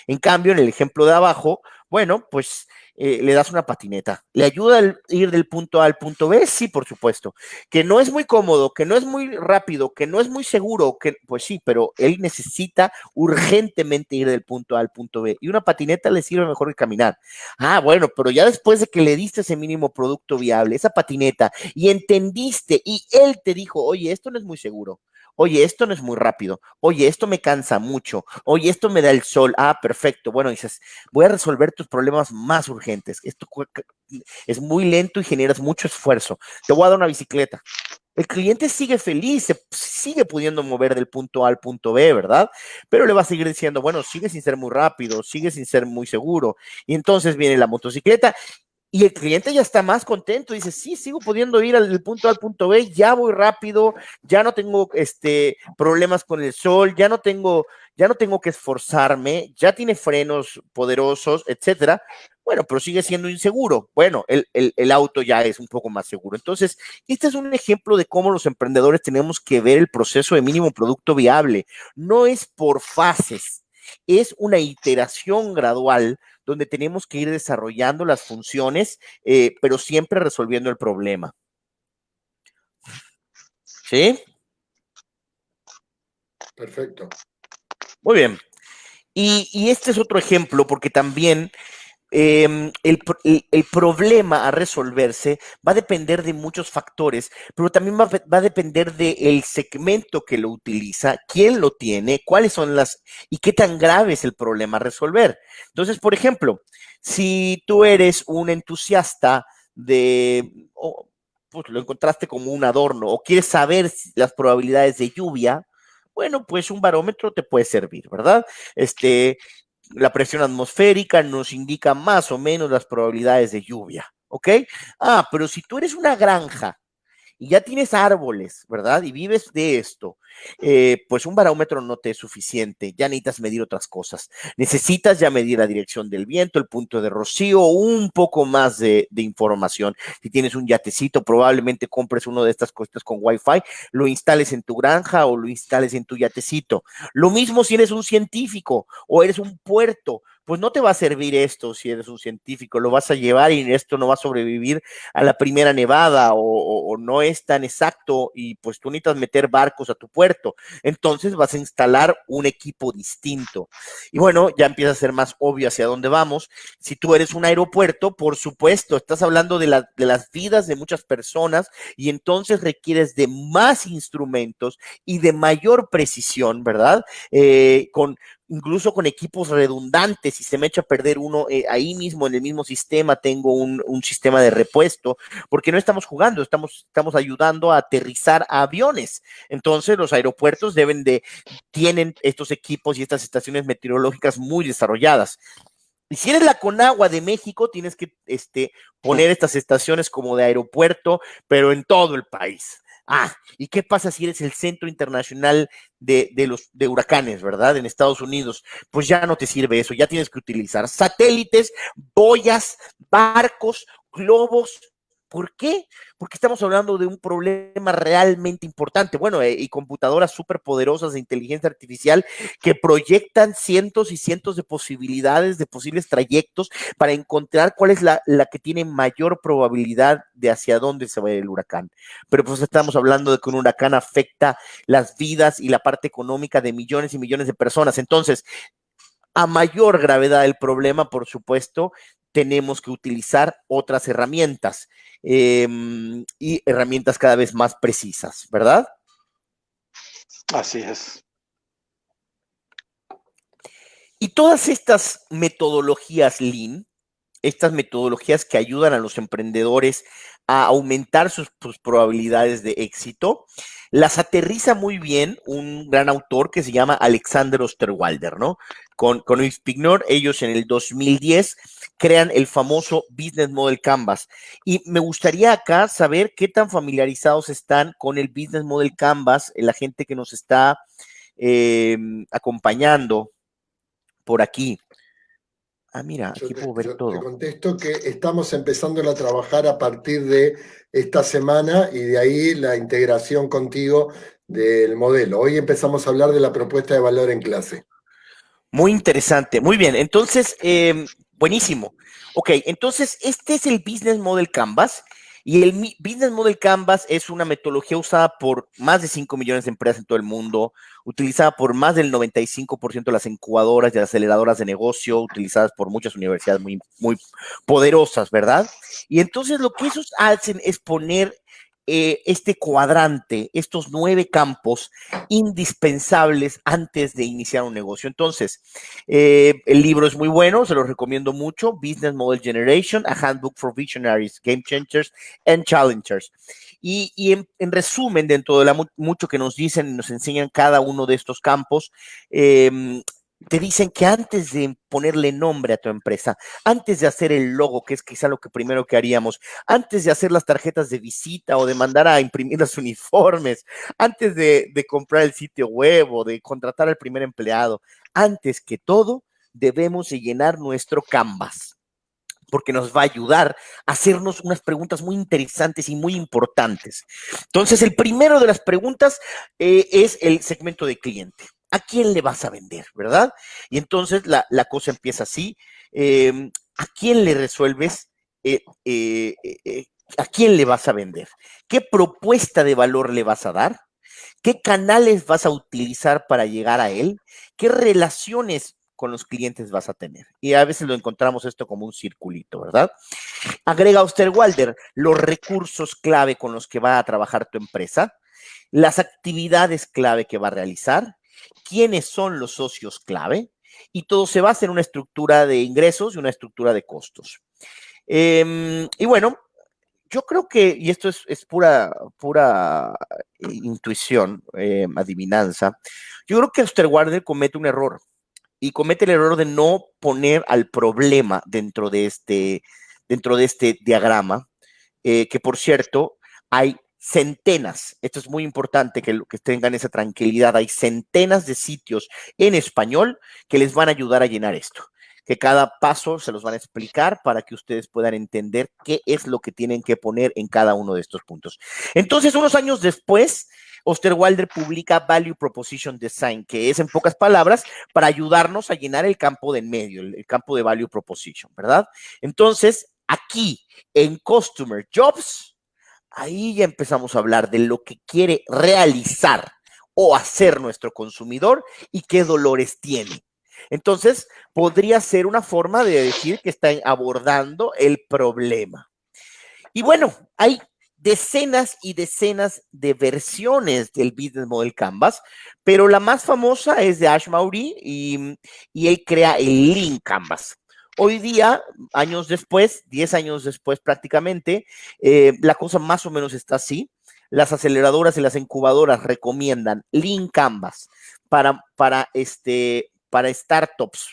En cambio, en el ejemplo de abajo, bueno, pues le das una patineta. ¿Le ayuda a ir del punto A al punto B? Sí, por supuesto. Que no es muy cómodo, que no es muy rápido, que no es muy seguro, que pues sí, pero él necesita urgentemente ir del punto A al punto B. Y una patineta le sirve mejor que caminar. Ah, bueno, pero ya después de que le diste ese mínimo producto viable, esa patineta, y entendiste, y él te dijo, oye, esto no es muy seguro. Oye, esto no es muy rápido. Oye, esto me cansa mucho. Oye, esto me da el sol. Ah, perfecto. Bueno, dices, voy a resolver tus problemas más urgentes. Esto es muy lento y generas mucho esfuerzo. Te voy a dar una bicicleta. El cliente sigue feliz, se sigue pudiendo mover del punto A al punto B, ¿verdad? Pero le va a seguir diciendo, bueno, sigue sin ser muy rápido, sigue sin ser muy seguro. Y entonces viene la motocicleta y el cliente ya está más contento, dice, sí, sigo pudiendo ir del punto A al punto B, ya voy rápido, ya no tengo problemas con el sol, ya no tengo que esforzarme, ya tiene frenos poderosos, etcétera. Bueno, pero sigue siendo inseguro. Bueno, el auto ya es un poco más seguro. Entonces, este es un ejemplo de cómo los emprendedores tenemos que ver el proceso de mínimo producto viable. No es por fases, es una iteración gradual donde tenemos que ir desarrollando las funciones, pero siempre resolviendo el problema. ¿Sí? Perfecto. Muy bien. Y este es otro ejemplo, porque también el problema a resolverse va a depender de muchos factores, pero también va a depender del segmento que lo utiliza, quién lo tiene, cuáles son y qué tan grave es el problema a resolver. Entonces, por ejemplo, si tú eres un entusiasta pues lo encontraste como un adorno, o quieres saber las probabilidades de lluvia, bueno, pues un barómetro te puede servir, ¿verdad? La presión atmosférica nos indica más o menos las probabilidades de lluvia, ¿ok? Ah, pero si tú eres una granja y ya tienes árboles, ¿verdad? Y vives de esto, pues un barómetro no te es suficiente, ya necesitas medir otras cosas. Necesitas ya medir la dirección del viento, el punto de rocío, un poco más de información. Si tienes un yatecito, probablemente compres uno de estas cosas con Wi-Fi, lo instales en tu granja o lo instales en tu yatecito. Lo mismo si eres un científico o eres un puerto, pues no te va a servir esto si eres un científico, lo vas a llevar y esto no va a sobrevivir a la primera nevada o no es tan exacto y pues tú necesitas meter barcos a tu puerto. Entonces vas a instalar un equipo distinto. Y bueno, ya empieza a ser más obvio hacia dónde vamos. Si tú eres un aeropuerto, por supuesto, estás hablando de las vidas de muchas personas y entonces requieres de más instrumentos y de mayor precisión, ¿verdad? Incluso con equipos redundantes, si se me echa a perder uno, ahí mismo en el mismo sistema tengo un sistema de repuesto, porque no estamos jugando, estamos ayudando a aterrizar a aviones. Entonces los aeropuertos tienen estos equipos y estas estaciones meteorológicas muy desarrolladas. Y si eres la Conagua de México, tienes que poner estas estaciones como de aeropuerto, pero en todo el país. Ah, ¿y qué pasa si eres el Centro Internacional de Huracanes, ¿verdad? En Estados Unidos. Pues ya no te sirve eso, ya tienes que utilizar satélites, boyas, barcos, globos. ¿Por qué? Porque estamos hablando de un problema realmente importante. Bueno, y computadoras súper poderosas de inteligencia artificial que proyectan cientos y cientos de posibilidades, de posibles trayectos para encontrar cuál es la que tiene mayor probabilidad de hacia dónde se va a ir el huracán. Pero pues estamos hablando de que un huracán afecta las vidas y la parte económica de millones y millones de personas. Entonces, a mayor gravedad del problema, por supuesto, tenemos que utilizar otras herramientas y herramientas cada vez más precisas, ¿verdad? Así es. Y todas estas metodologías Lean, estas metodologías que ayudan a los emprendedores a aumentar sus probabilidades de éxito, las aterriza muy bien un gran autor que se llama Alexander Osterwalder, ¿no? Con Yves Pigneur, ellos en el 2010 crean el famoso Business Model Canvas. Y me gustaría acá saber qué tan familiarizados están con el Business Model Canvas, la gente que nos está acompañando por aquí. Ah, mira, aquí puedo ver Yo te todo. contesto que estamos empezando a trabajar a partir de esta semana y de ahí la integración contigo del modelo. Hoy empezamos a hablar de la propuesta de valor en clase. Muy interesante, muy bien. Entonces, buenísimo. Ok, entonces este es el Business Model Canvas y el Business Model Canvas es una metodología usada por más de 5 millones de empresas en todo el mundo, utilizada por más del 95% de las incubadoras y las aceleradoras de negocio, utilizadas por muchas universidades muy, muy poderosas, ¿verdad? Y entonces lo que ellos hacen es poner este cuadrante, estos 9 campos indispensables antes de iniciar un negocio. Entonces, el libro es muy bueno, se lo recomiendo mucho, Business Model Generation, A Handbook for Visionaries, Game Changers and Challengers. Y en resumen, dentro de mucho que nos dicen y nos enseñan cada uno de estos campos, te dicen que antes de ponerle nombre a tu empresa, antes de hacer el logo, que es quizá lo que primero que haríamos, antes de hacer las tarjetas de visita o de mandar a imprimir los uniformes, antes de comprar el sitio web o de contratar al primer empleado, antes que todo, debemos de llenar nuestro Canvas, porque nos va a ayudar a hacernos unas preguntas muy interesantes y muy importantes. Entonces, el primero de las preguntas es el segmento de cliente. ¿A quién le vas a vender, verdad? Y entonces la cosa empieza así. ¿A quién le resuelves? ¿A quién le vas a vender? ¿Qué propuesta de valor le vas a dar? ¿Qué canales vas a utilizar para llegar a él? ¿Qué relaciones con los clientes vas a tener? Y a veces lo encontramos esto como un circulito, ¿verdad? Agrega Osterwalder los recursos clave con los que va a trabajar tu empresa, las actividades clave que va a realizar, quiénes son los socios clave, y todo se basa en una estructura de ingresos y una estructura de costos. Y bueno, yo creo que, y esto es pura intuición, adivinanza, yo creo que Osterwalder comete un error y comete el error de no poner al problema dentro de este diagrama, que por cierto, hay centenas, esto es muy importante que tengan esa tranquilidad, hay centenas de sitios en español que les van a ayudar a llenar esto, que cada paso se los van a explicar para que ustedes puedan entender qué es lo que tienen que poner en cada uno de estos puntos. Entonces, unos años después, Osterwalder publica Value Proposition Design, que es en pocas palabras para ayudarnos a llenar el campo de en medio, el campo de Value Proposition, ¿verdad? Entonces, aquí en Customer Jobs, ahí ya empezamos a hablar de lo que quiere realizar o hacer nuestro consumidor y qué dolores tiene. Entonces, podría ser una forma de decir que están abordando el problema. Y bueno, hay decenas y decenas de versiones del Business Model Canvas, pero la más famosa es de Ash Maureen y él crea el Lean Canvas. Hoy día, años después, 10 años después prácticamente, la cosa más o menos está así. Las aceleradoras y las incubadoras recomiendan Lean Canvas para startups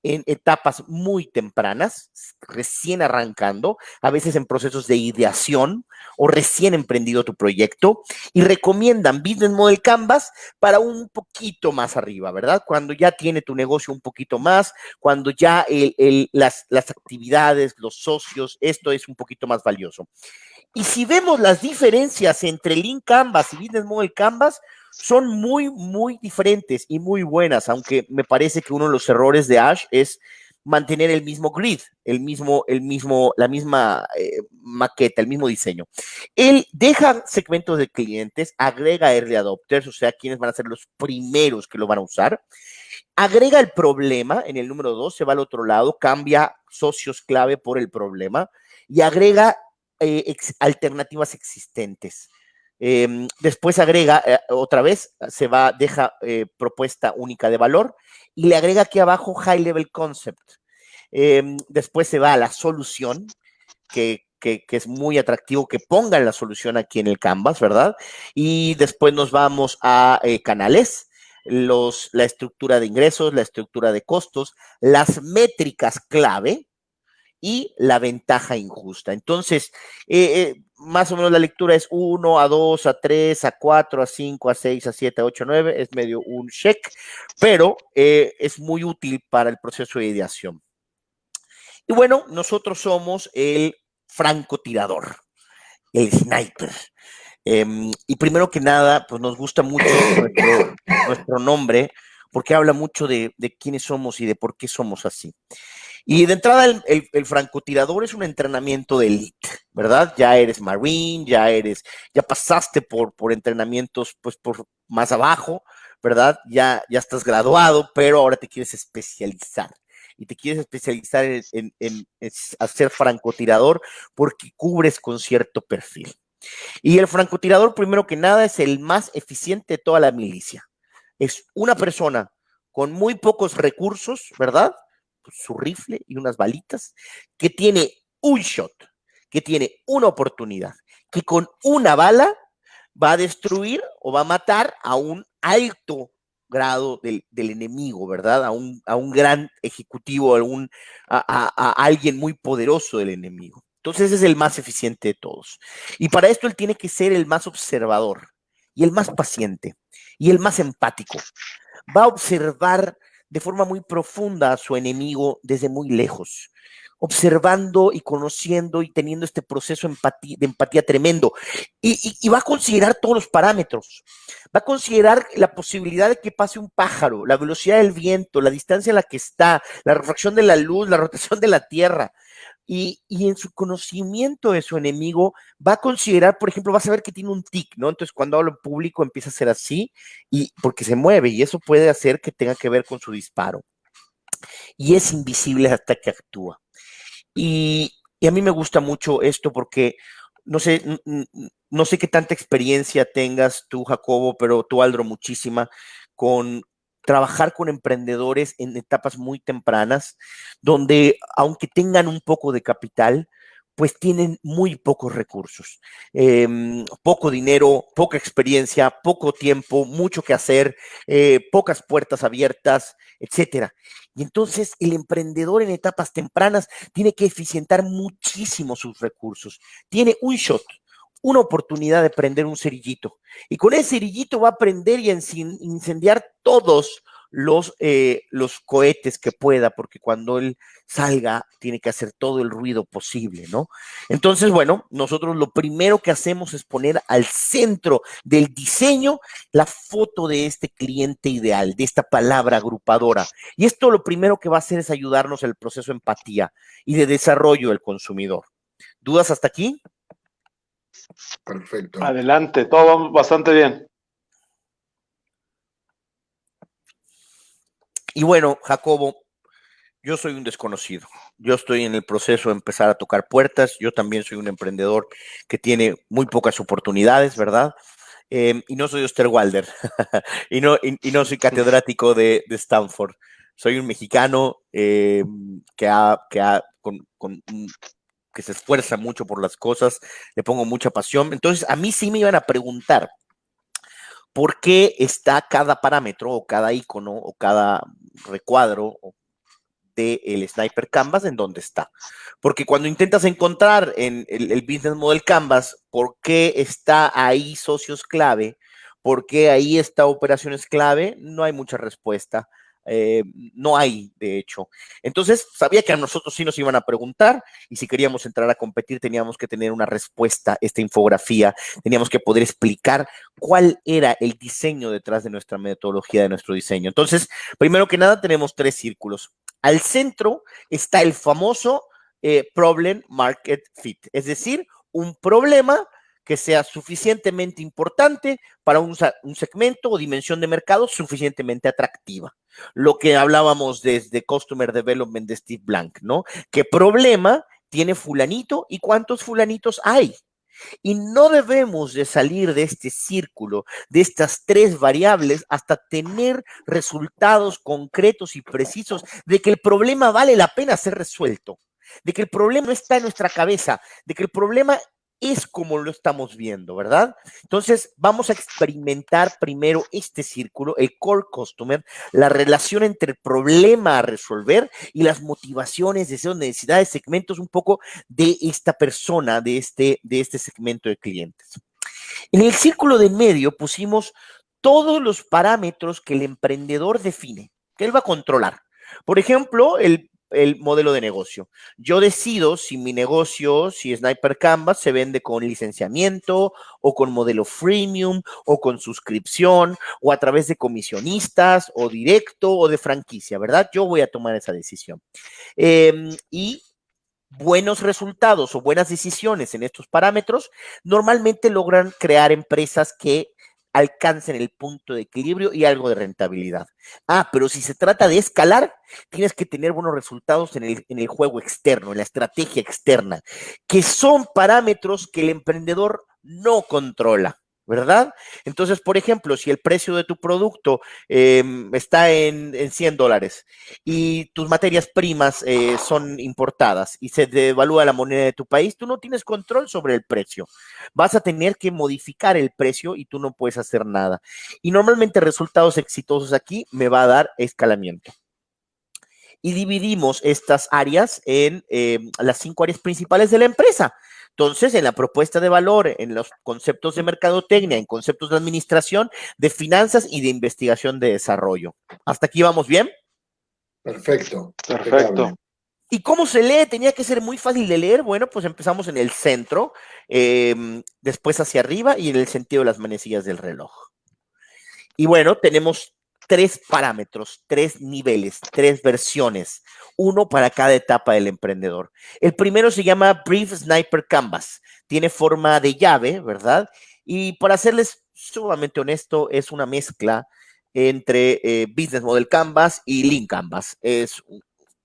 en etapas muy tempranas, recién arrancando, a veces en procesos de ideación o recién emprendido tu proyecto, y recomiendan Business Model Canvas para un poquito más arriba, ¿verdad? Cuando ya tiene tu negocio un poquito más, cuando ya las actividades, los socios, esto es un poquito más valioso. Y si vemos las diferencias entre Lean Canvas y Business Model Canvas, son muy, muy diferentes y muy buenas, aunque me parece que uno de los errores de Ash es mantener el mismo grid, la misma maqueta, el mismo diseño. Él deja segmentos de clientes, agrega early adopters, o sea, quienes van a ser los primeros que lo van a usar, agrega el problema en el número 2, se va al otro lado, cambia socios clave por el problema y agrega alternativas existentes. Después agrega otra vez, deja propuesta única de valor y le agrega aquí abajo high level concept. Después se va a la solución, que es muy atractivo que pongan la solución aquí en el Canvas, ¿verdad? Y después nos vamos a canales, la estructura de ingresos, la estructura de costos, las métricas clave y la ventaja injusta. Entonces, más o menos la lectura es 1, a 2, a 3, a 4, a 5, a 6, a 7, a 8, a 9, es medio un check, pero es muy útil para el proceso de ideación. Y bueno, nosotros somos el francotirador, el sniper. Y primero que nada, pues nos gusta mucho nuestro nombre, porque habla mucho de quiénes somos y de por qué somos así. Y de entrada, el francotirador es un entrenamiento de élite, ¿verdad? Ya eres Marine, ya pasaste por entrenamientos, pues, por más abajo, ¿verdad? Ya estás graduado, pero ahora te quieres especializar. Y te quieres especializar en ser francotirador porque cubres con cierto perfil. Y el francotirador, primero que nada, es el más eficiente de toda la milicia. Es una persona con muy pocos recursos, ¿verdad? Su rifle y unas balitas, que tiene un shot, que tiene una oportunidad, que con una bala va a destruir o va a matar a un alto grado del enemigo, ¿verdad? A un gran ejecutivo, a alguien muy poderoso del enemigo. Entonces es el más eficiente de todos. Y para esto él tiene que ser el más observador y el más paciente y el más empático. Va a observar de forma muy profunda a su enemigo desde muy lejos, observando y conociendo y teniendo este proceso de empatía tremendo. Y va a considerar todos los parámetros. Va a considerar la posibilidad de que pase un pájaro, la velocidad del viento, la distancia en la que está, la refracción de la luz, la rotación de la Tierra. Y en su conocimiento de su enemigo va a considerar, por ejemplo, va a saber que tiene un tic, ¿no? Entonces, cuando habla en público empieza a ser así, y porque se mueve, y eso puede hacer que tenga que ver con su disparo. Y es invisible hasta que actúa. Y a mí me gusta mucho esto porque no sé qué tanta experiencia tengas tú, Jacobo, pero tú, Aldro, muchísima, con trabajar con emprendedores en etapas muy tempranas, donde aunque tengan un poco de capital, pues tienen muy pocos recursos, poco dinero, poca experiencia, poco tiempo, mucho que hacer, pocas puertas abiertas, etcétera. Y entonces el emprendedor en etapas tempranas tiene que eficientar muchísimo sus recursos. Tiene un shot, una oportunidad de prender un cerillito. Y con ese cerillito va a prender y incendiar todos los cohetes que pueda, porque cuando él salga tiene que hacer todo el ruido posible, ¿no? Entonces, bueno, nosotros lo primero que hacemos es poner al centro del diseño la foto de este cliente ideal, de esta palabra agrupadora. Y esto lo primero que va a hacer es ayudarnos en el proceso de empatía y de desarrollo del consumidor. ¿Dudas hasta aquí? Perfecto. Adelante, todo va bastante bien. Y bueno, Jacobo, yo soy un desconocido. Yo estoy en el proceso de empezar a tocar puertas. Yo también soy un emprendedor que tiene muy pocas oportunidades, ¿verdad? Y no soy Osterwalder y no soy catedrático de Stanford. Soy un mexicano que se esfuerza mucho por las cosas, le pongo mucha pasión. Entonces, a mí sí me iban a preguntar por qué está cada parámetro o cada icono o cada recuadro del Sniper Canvas en dónde está. Porque cuando intentas encontrar en el Business Model Canvas por qué está ahí socios clave, por qué ahí está operaciones clave, no hay mucha respuesta. No hay, de hecho. Entonces, sabía que a nosotros sí nos iban a preguntar y si queríamos entrar a competir teníamos que tener una respuesta, esta infografía, teníamos que poder explicar cuál era el diseño detrás de nuestra metodología, de nuestro diseño. Entonces, primero que nada, tenemos 3 círculos. Al centro está el famoso Problem Market Fit, es decir, un problema que sea suficientemente importante para un segmento o dimensión de mercado suficientemente atractiva. Lo que hablábamos desde Customer Development de Steve Blank, ¿no? ¿Qué problema tiene fulanito y cuántos fulanitos hay? Y no debemos de salir de este círculo, de estas tres variables, hasta tener resultados concretos y precisos de que el problema vale la pena ser resuelto, de que el problema no está en nuestra cabeza, de que el problema es como lo estamos viendo, ¿verdad? Entonces, vamos a experimentar primero este círculo, el core customer, la relación entre el problema a resolver y las motivaciones, deseos, necesidades, segmentos un poco de esta persona, de este segmento de clientes. En el círculo de en medio pusimos todos los parámetros que el emprendedor define, que él va a controlar. Por ejemplo, el modelo de negocio. Yo decido si mi negocio, si Sniper Canvas, se vende con licenciamiento o con modelo freemium o con suscripción o a través de comisionistas o directo o de franquicia, ¿verdad? Yo voy a tomar esa decisión. Y buenos resultados o buenas decisiones en estos parámetros normalmente logran crear empresas que alcancen el punto de equilibrio y algo de rentabilidad. Pero si se trata de escalar, tienes que tener buenos resultados en el juego externo, en la estrategia externa, que son parámetros que el emprendedor no controla, ¿verdad? Entonces, por ejemplo, si el precio de tu producto está en $100 y tus materias primas son importadas y se devalúa la moneda de tu país, tú no tienes control sobre el precio. Vas a tener que modificar el precio y tú no puedes hacer nada. Y normalmente resultados exitosos aquí me va a dar escalamiento. Y dividimos estas áreas en las 5 áreas principales de la empresa. Entonces, en la propuesta de valor, en los conceptos de mercadotecnia, en conceptos de administración, de finanzas y de investigación de desarrollo. ¿Hasta aquí vamos bien? Perfecto. Perfecto. ¿Y cómo se lee? Tenía que ser muy fácil de leer. Bueno, pues empezamos en el centro, después hacia arriba y en el sentido de las manecillas del reloj. Y bueno, tenemos 3 parámetros, 3 niveles, 3 versiones, uno para cada etapa del emprendedor. El primero se llama Brief Sniper Canvas, tiene forma de llave, ¿verdad? Y para serles sumamente honesto, es una mezcla entre Business Model Canvas y Lean Canvas, es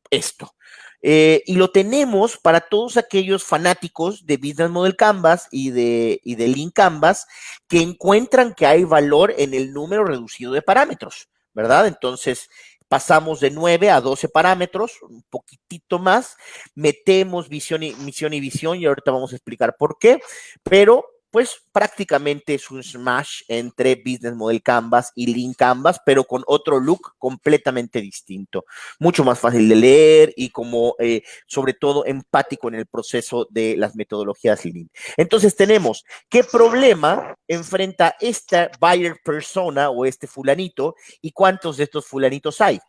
esto. Y lo tenemos para todos aquellos fanáticos de Business Model Canvas y de Lean Canvas que encuentran que hay valor en el número reducido de parámetros, ¿verdad? Entonces, pasamos de 9 a 12 parámetros, un poquitito más, metemos misión y visión, y ahorita vamos a explicar por qué, pero pues prácticamente es un smash entre Business Model Canvas y Lean Canvas, pero con otro look completamente distinto, mucho más fácil de leer y como sobre todo empático en el proceso de las metodologías Lean. Entonces tenemos qué problema enfrenta esta buyer persona o este fulanito y cuántos de estos fulanitos hay.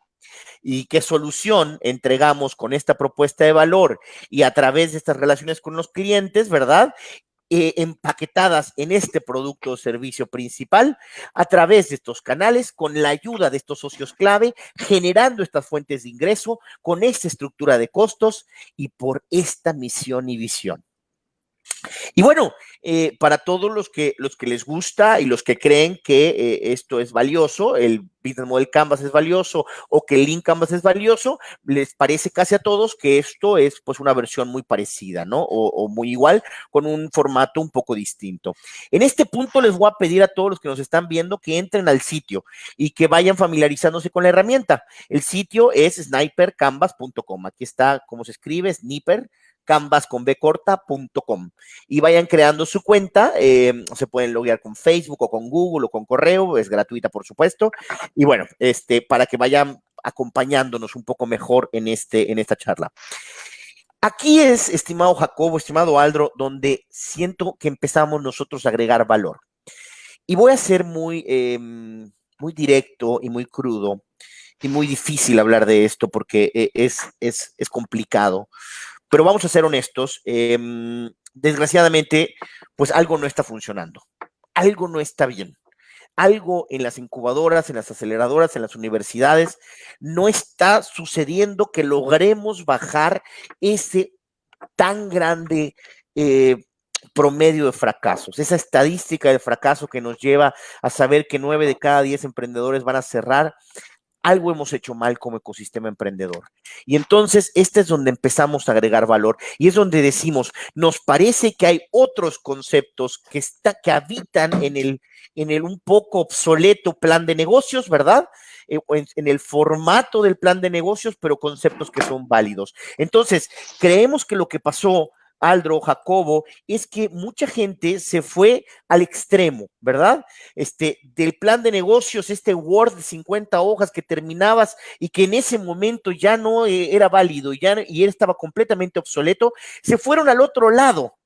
Y qué solución entregamos con esta propuesta de valor y a través de estas relaciones con los clientes, ¿verdad? Empaquetadas en este producto o servicio principal a través de estos canales, con la ayuda de estos socios clave, generando estas fuentes de ingreso, con esta estructura de costos y por esta misión y visión. Y bueno, para todos los que les gusta y los que creen que esto es valioso, el Business Model Canvas es valioso o que el Lean Canvas es valioso, les parece casi a todos que esto es pues una versión muy parecida, ¿no? O muy igual, con un formato un poco distinto. En este punto les voy a pedir a todos los que nos están viendo que entren al sitio y que vayan familiarizándose con la herramienta. El sitio es snipercanvas.com. Aquí está cómo se escribe, sniper canvasconbcorta.com y vayan creando su cuenta, se pueden loguear con Facebook o con Google o con correo, es gratuita por supuesto, y bueno, para que vayan acompañándonos un poco mejor en esta charla. Aquí es, estimado Jacobo, estimado Aldro, donde siento que empezamos nosotros a agregar valor. Y voy a ser muy directo y muy crudo y muy difícil hablar de esto porque es complicado. Pero vamos a ser honestos, desgraciadamente, pues algo no está funcionando, algo no está bien, algo en las incubadoras, en las aceleradoras, en las universidades, no está sucediendo que logremos bajar ese tan grande promedio de fracasos, esa estadística del fracaso que nos lleva a saber que 9 de cada 10 emprendedores van a cerrar. Algo hemos hecho mal como ecosistema emprendedor. Y entonces, este es donde empezamos a agregar valor y es donde decimos, nos parece que hay otros conceptos que habitan en el un poco obsoleto plan de negocios, ¿verdad? En el formato del plan de negocios, pero conceptos que son válidos. Entonces, creemos que lo que pasó, Aldro, Jacobo, es que mucha gente se fue al extremo, ¿verdad? Del plan de negocios, Word de 50 hojas que terminabas y que en ese momento ya no era válido y él estaba completamente obsoleto, se fueron al otro lado.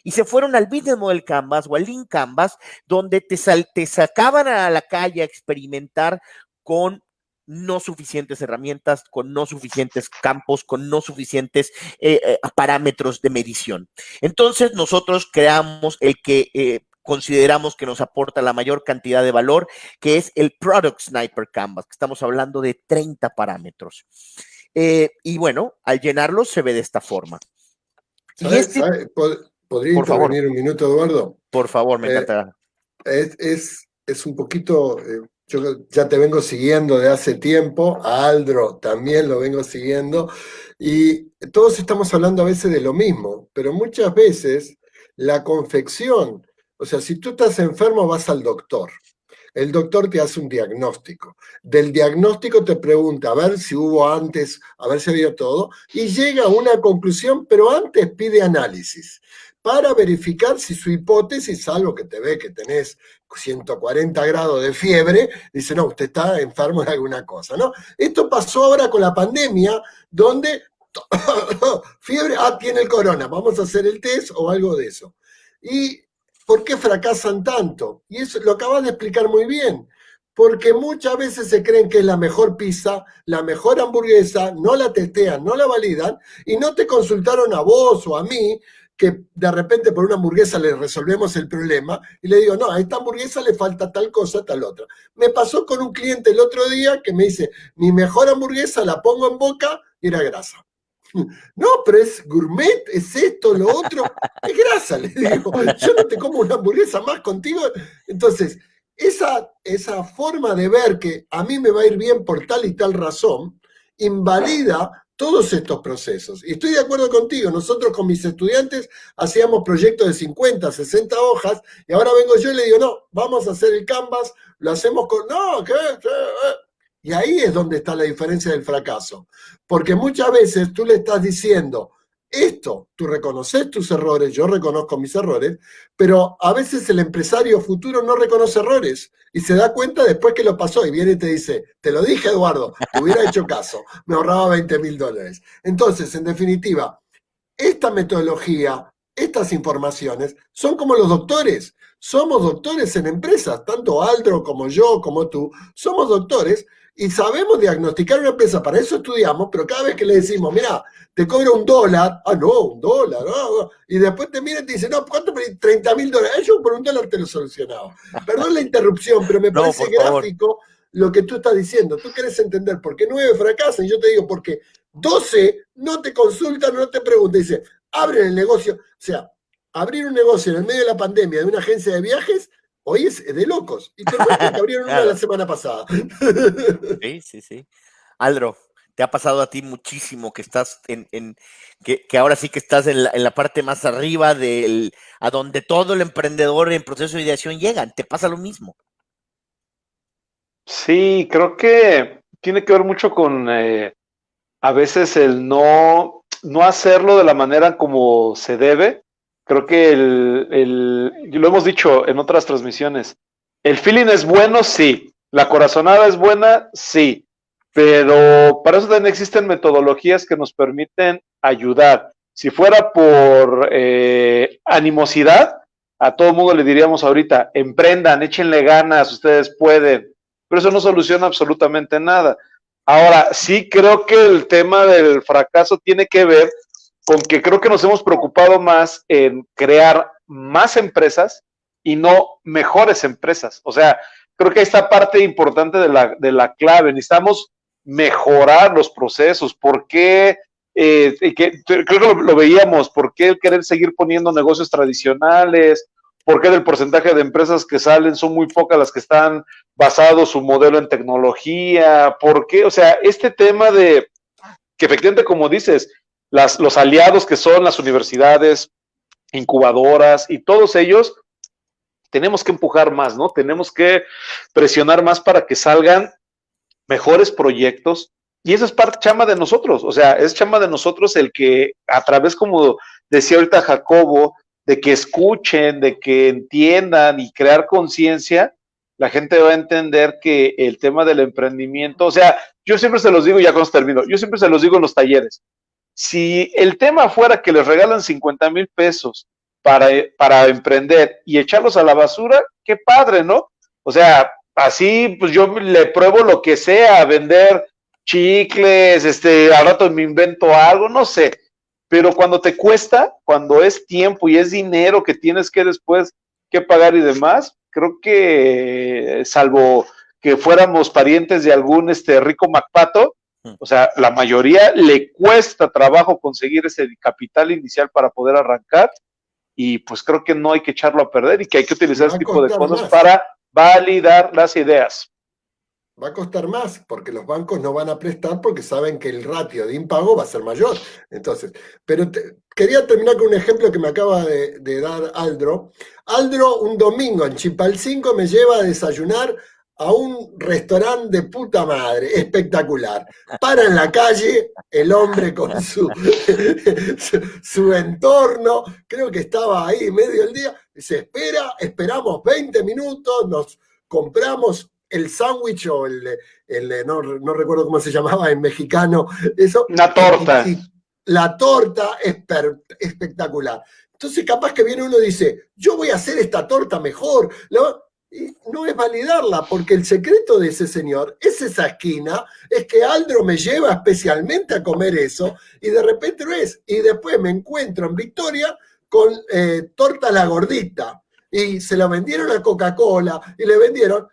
Y se fueron al Business Model Canvas o al Lean Canvas, donde te sacaban a la calle a experimentar con no suficientes herramientas, con no suficientes campos, con no suficientes parámetros de medición. Entonces nosotros creamos el que consideramos que nos aporta la mayor cantidad de valor, que es el Product Sniper Canvas, que estamos hablando de 30 parámetros. Y bueno, al llenarlos se ve de esta forma. ¿Podría intervenir un minuto, Eduardo? Por favor, me encantará. Es un poquito... yo ya te vengo siguiendo de hace tiempo, a Aldro también lo vengo siguiendo, y todos estamos hablando a veces de lo mismo, pero muchas veces la confección, o sea, si tú estás enfermo vas al doctor, el doctor te hace un diagnóstico, del diagnóstico te pregunta a ver si hubo antes, a ver si había todo, y llega a una conclusión, pero antes pide análisis para verificar si su hipótesis, salvo que te ve que tenés 140 grados de fiebre, dice, no, usted está enfermo de alguna cosa, ¿no? Esto pasó ahora con la pandemia, donde fiebre, tiene el corona, vamos a hacer el test o algo de eso. ¿Y por qué fracasan tanto? Y eso lo acabas de explicar muy bien. Porque muchas veces se creen que es la mejor pizza, la mejor hamburguesa, no la testean, no la validan, y no te consultaron a vos o a mí, que de repente por una hamburguesa le resolvemos el problema, y le digo, no, a esta hamburguesa le falta tal cosa, tal otra. Me pasó con un cliente el otro día que me dice, mi mejor hamburguesa la pongo en boca y era grasa. No, pero es gourmet, es esto, lo otro, es grasa, le digo. Yo no te como una hamburguesa más contigo. Entonces, esa forma de ver que a mí me va a ir bien por tal y tal razón, invalida todos estos procesos. Y estoy de acuerdo contigo, nosotros con mis estudiantes hacíamos proyectos de 50, 60 hojas, y ahora vengo yo y le digo, no, vamos a hacer el Canvas, lo hacemos con, no, ¿qué? Y ahí es donde está la diferencia del fracaso. Porque muchas veces tú le estás diciendo, esto, tú reconoces tus errores, yo reconozco mis errores, pero a veces el empresario futuro no reconoce errores y se da cuenta después que lo pasó y viene y te dice, te lo dije, Eduardo, te hubiera hecho caso, me ahorraba $20,000. Entonces, en definitiva, esta metodología, estas informaciones son como los doctores. Somos doctores en empresas, tanto Aldro como yo, como tú, somos doctores y sabemos diagnosticar una empresa, para eso estudiamos, pero cada vez que le decimos, mira, te cobro $1, no, $1, no, y después te mira y te dice, no, ¿cuánto? $30,000, yo por $1 te lo solucionaba. Perdón la interrupción, pero me parece gráfico lo que tú estás diciendo. Tú quieres entender por qué 9 fracasan, y yo te digo, porque 12 no te consultan, no te preguntan, dice, abren el negocio, o sea, abrir un negocio en el medio de la pandemia de una agencia de viajes, hoy es de locos. Y te cuento que abrieron una la semana pasada. Sí. Aldro, te ha pasado a ti muchísimo que estás que ahora sí que estás en la parte más arriba a donde todo el emprendedor en proceso de ideación llegan. ¿Te pasa lo mismo? Sí, creo que tiene que ver mucho con a veces el no hacerlo de la manera como se debe. Creo que lo hemos dicho en otras transmisiones, el feeling es bueno, sí, la corazonada es buena, sí, pero para eso también existen metodologías que nos permiten ayudar. Si fuera por animosidad, a todo mundo le diríamos ahorita, emprendan, échenle ganas, ustedes pueden, pero eso no soluciona absolutamente nada. Ahora, sí creo que el tema del fracaso tiene que ver con que creo que nos hemos preocupado más en crear más empresas y no mejores empresas. O sea, creo que esta parte importante de la clave, necesitamos mejorar los procesos. ¿Por qué y que creo que lo veíamos, ¿por qué el querer seguir poniendo negocios tradicionales? ¿Por qué del porcentaje de empresas que salen son muy pocas las que están basados su modelo en tecnología? ¿Por qué? O sea, este tema de que efectivamente, como dices, los aliados que son las universidades, incubadoras y todos ellos, tenemos que empujar más, ¿no? Tenemos que presionar más para que salgan mejores proyectos. Y eso es parte chamba de nosotros, o sea, es chamba de nosotros el que a través, como decía ahorita Jacobo, de que escuchen, de que entiendan y crear conciencia, la gente va a entender que el tema del emprendimiento, o sea, yo siempre se los digo, ya cuando termino, yo siempre se los digo en los talleres, si el tema fuera que les regalan 50,000 pesos para emprender y echarlos a la basura, qué padre, ¿no? O sea, así pues yo le pruebo lo que sea, vender chicles, al rato me invento algo, no sé, pero cuando te cuesta, cuando es tiempo y es dinero que tienes que después que pagar y demás, creo que salvo que fuéramos parientes de algún rico MacPato, o sea, la mayoría le cuesta trabajo conseguir ese capital inicial para poder arrancar y pues creo que no hay que echarlo a perder y que hay que utilizar este tipo de cosas para validar las ideas. Va a costar más porque los bancos no van a prestar porque saben que el ratio de impago va a ser mayor. Entonces, pero quería terminar con un ejemplo que me acaba de dar Aldro. Aldro un domingo en Chipalcinco me lleva a desayunar a un restaurante de puta madre, espectacular. Para en la calle el hombre con su entorno, creo que estaba ahí medio del día, se esperamos 20 minutos, nos compramos el sándwich o no recuerdo cómo se llamaba en mexicano, eso. Una torta. Y la torta es espectacular. Entonces capaz que viene uno y dice, yo voy a hacer esta torta mejor. Y no es validarla, porque el secreto de ese señor es esa esquina, es que Aldro me lleva especialmente a comer eso, y de repente no es. Y después me encuentro en Victoria con torta la gordita, y se la vendieron a Coca-Cola, y le vendieron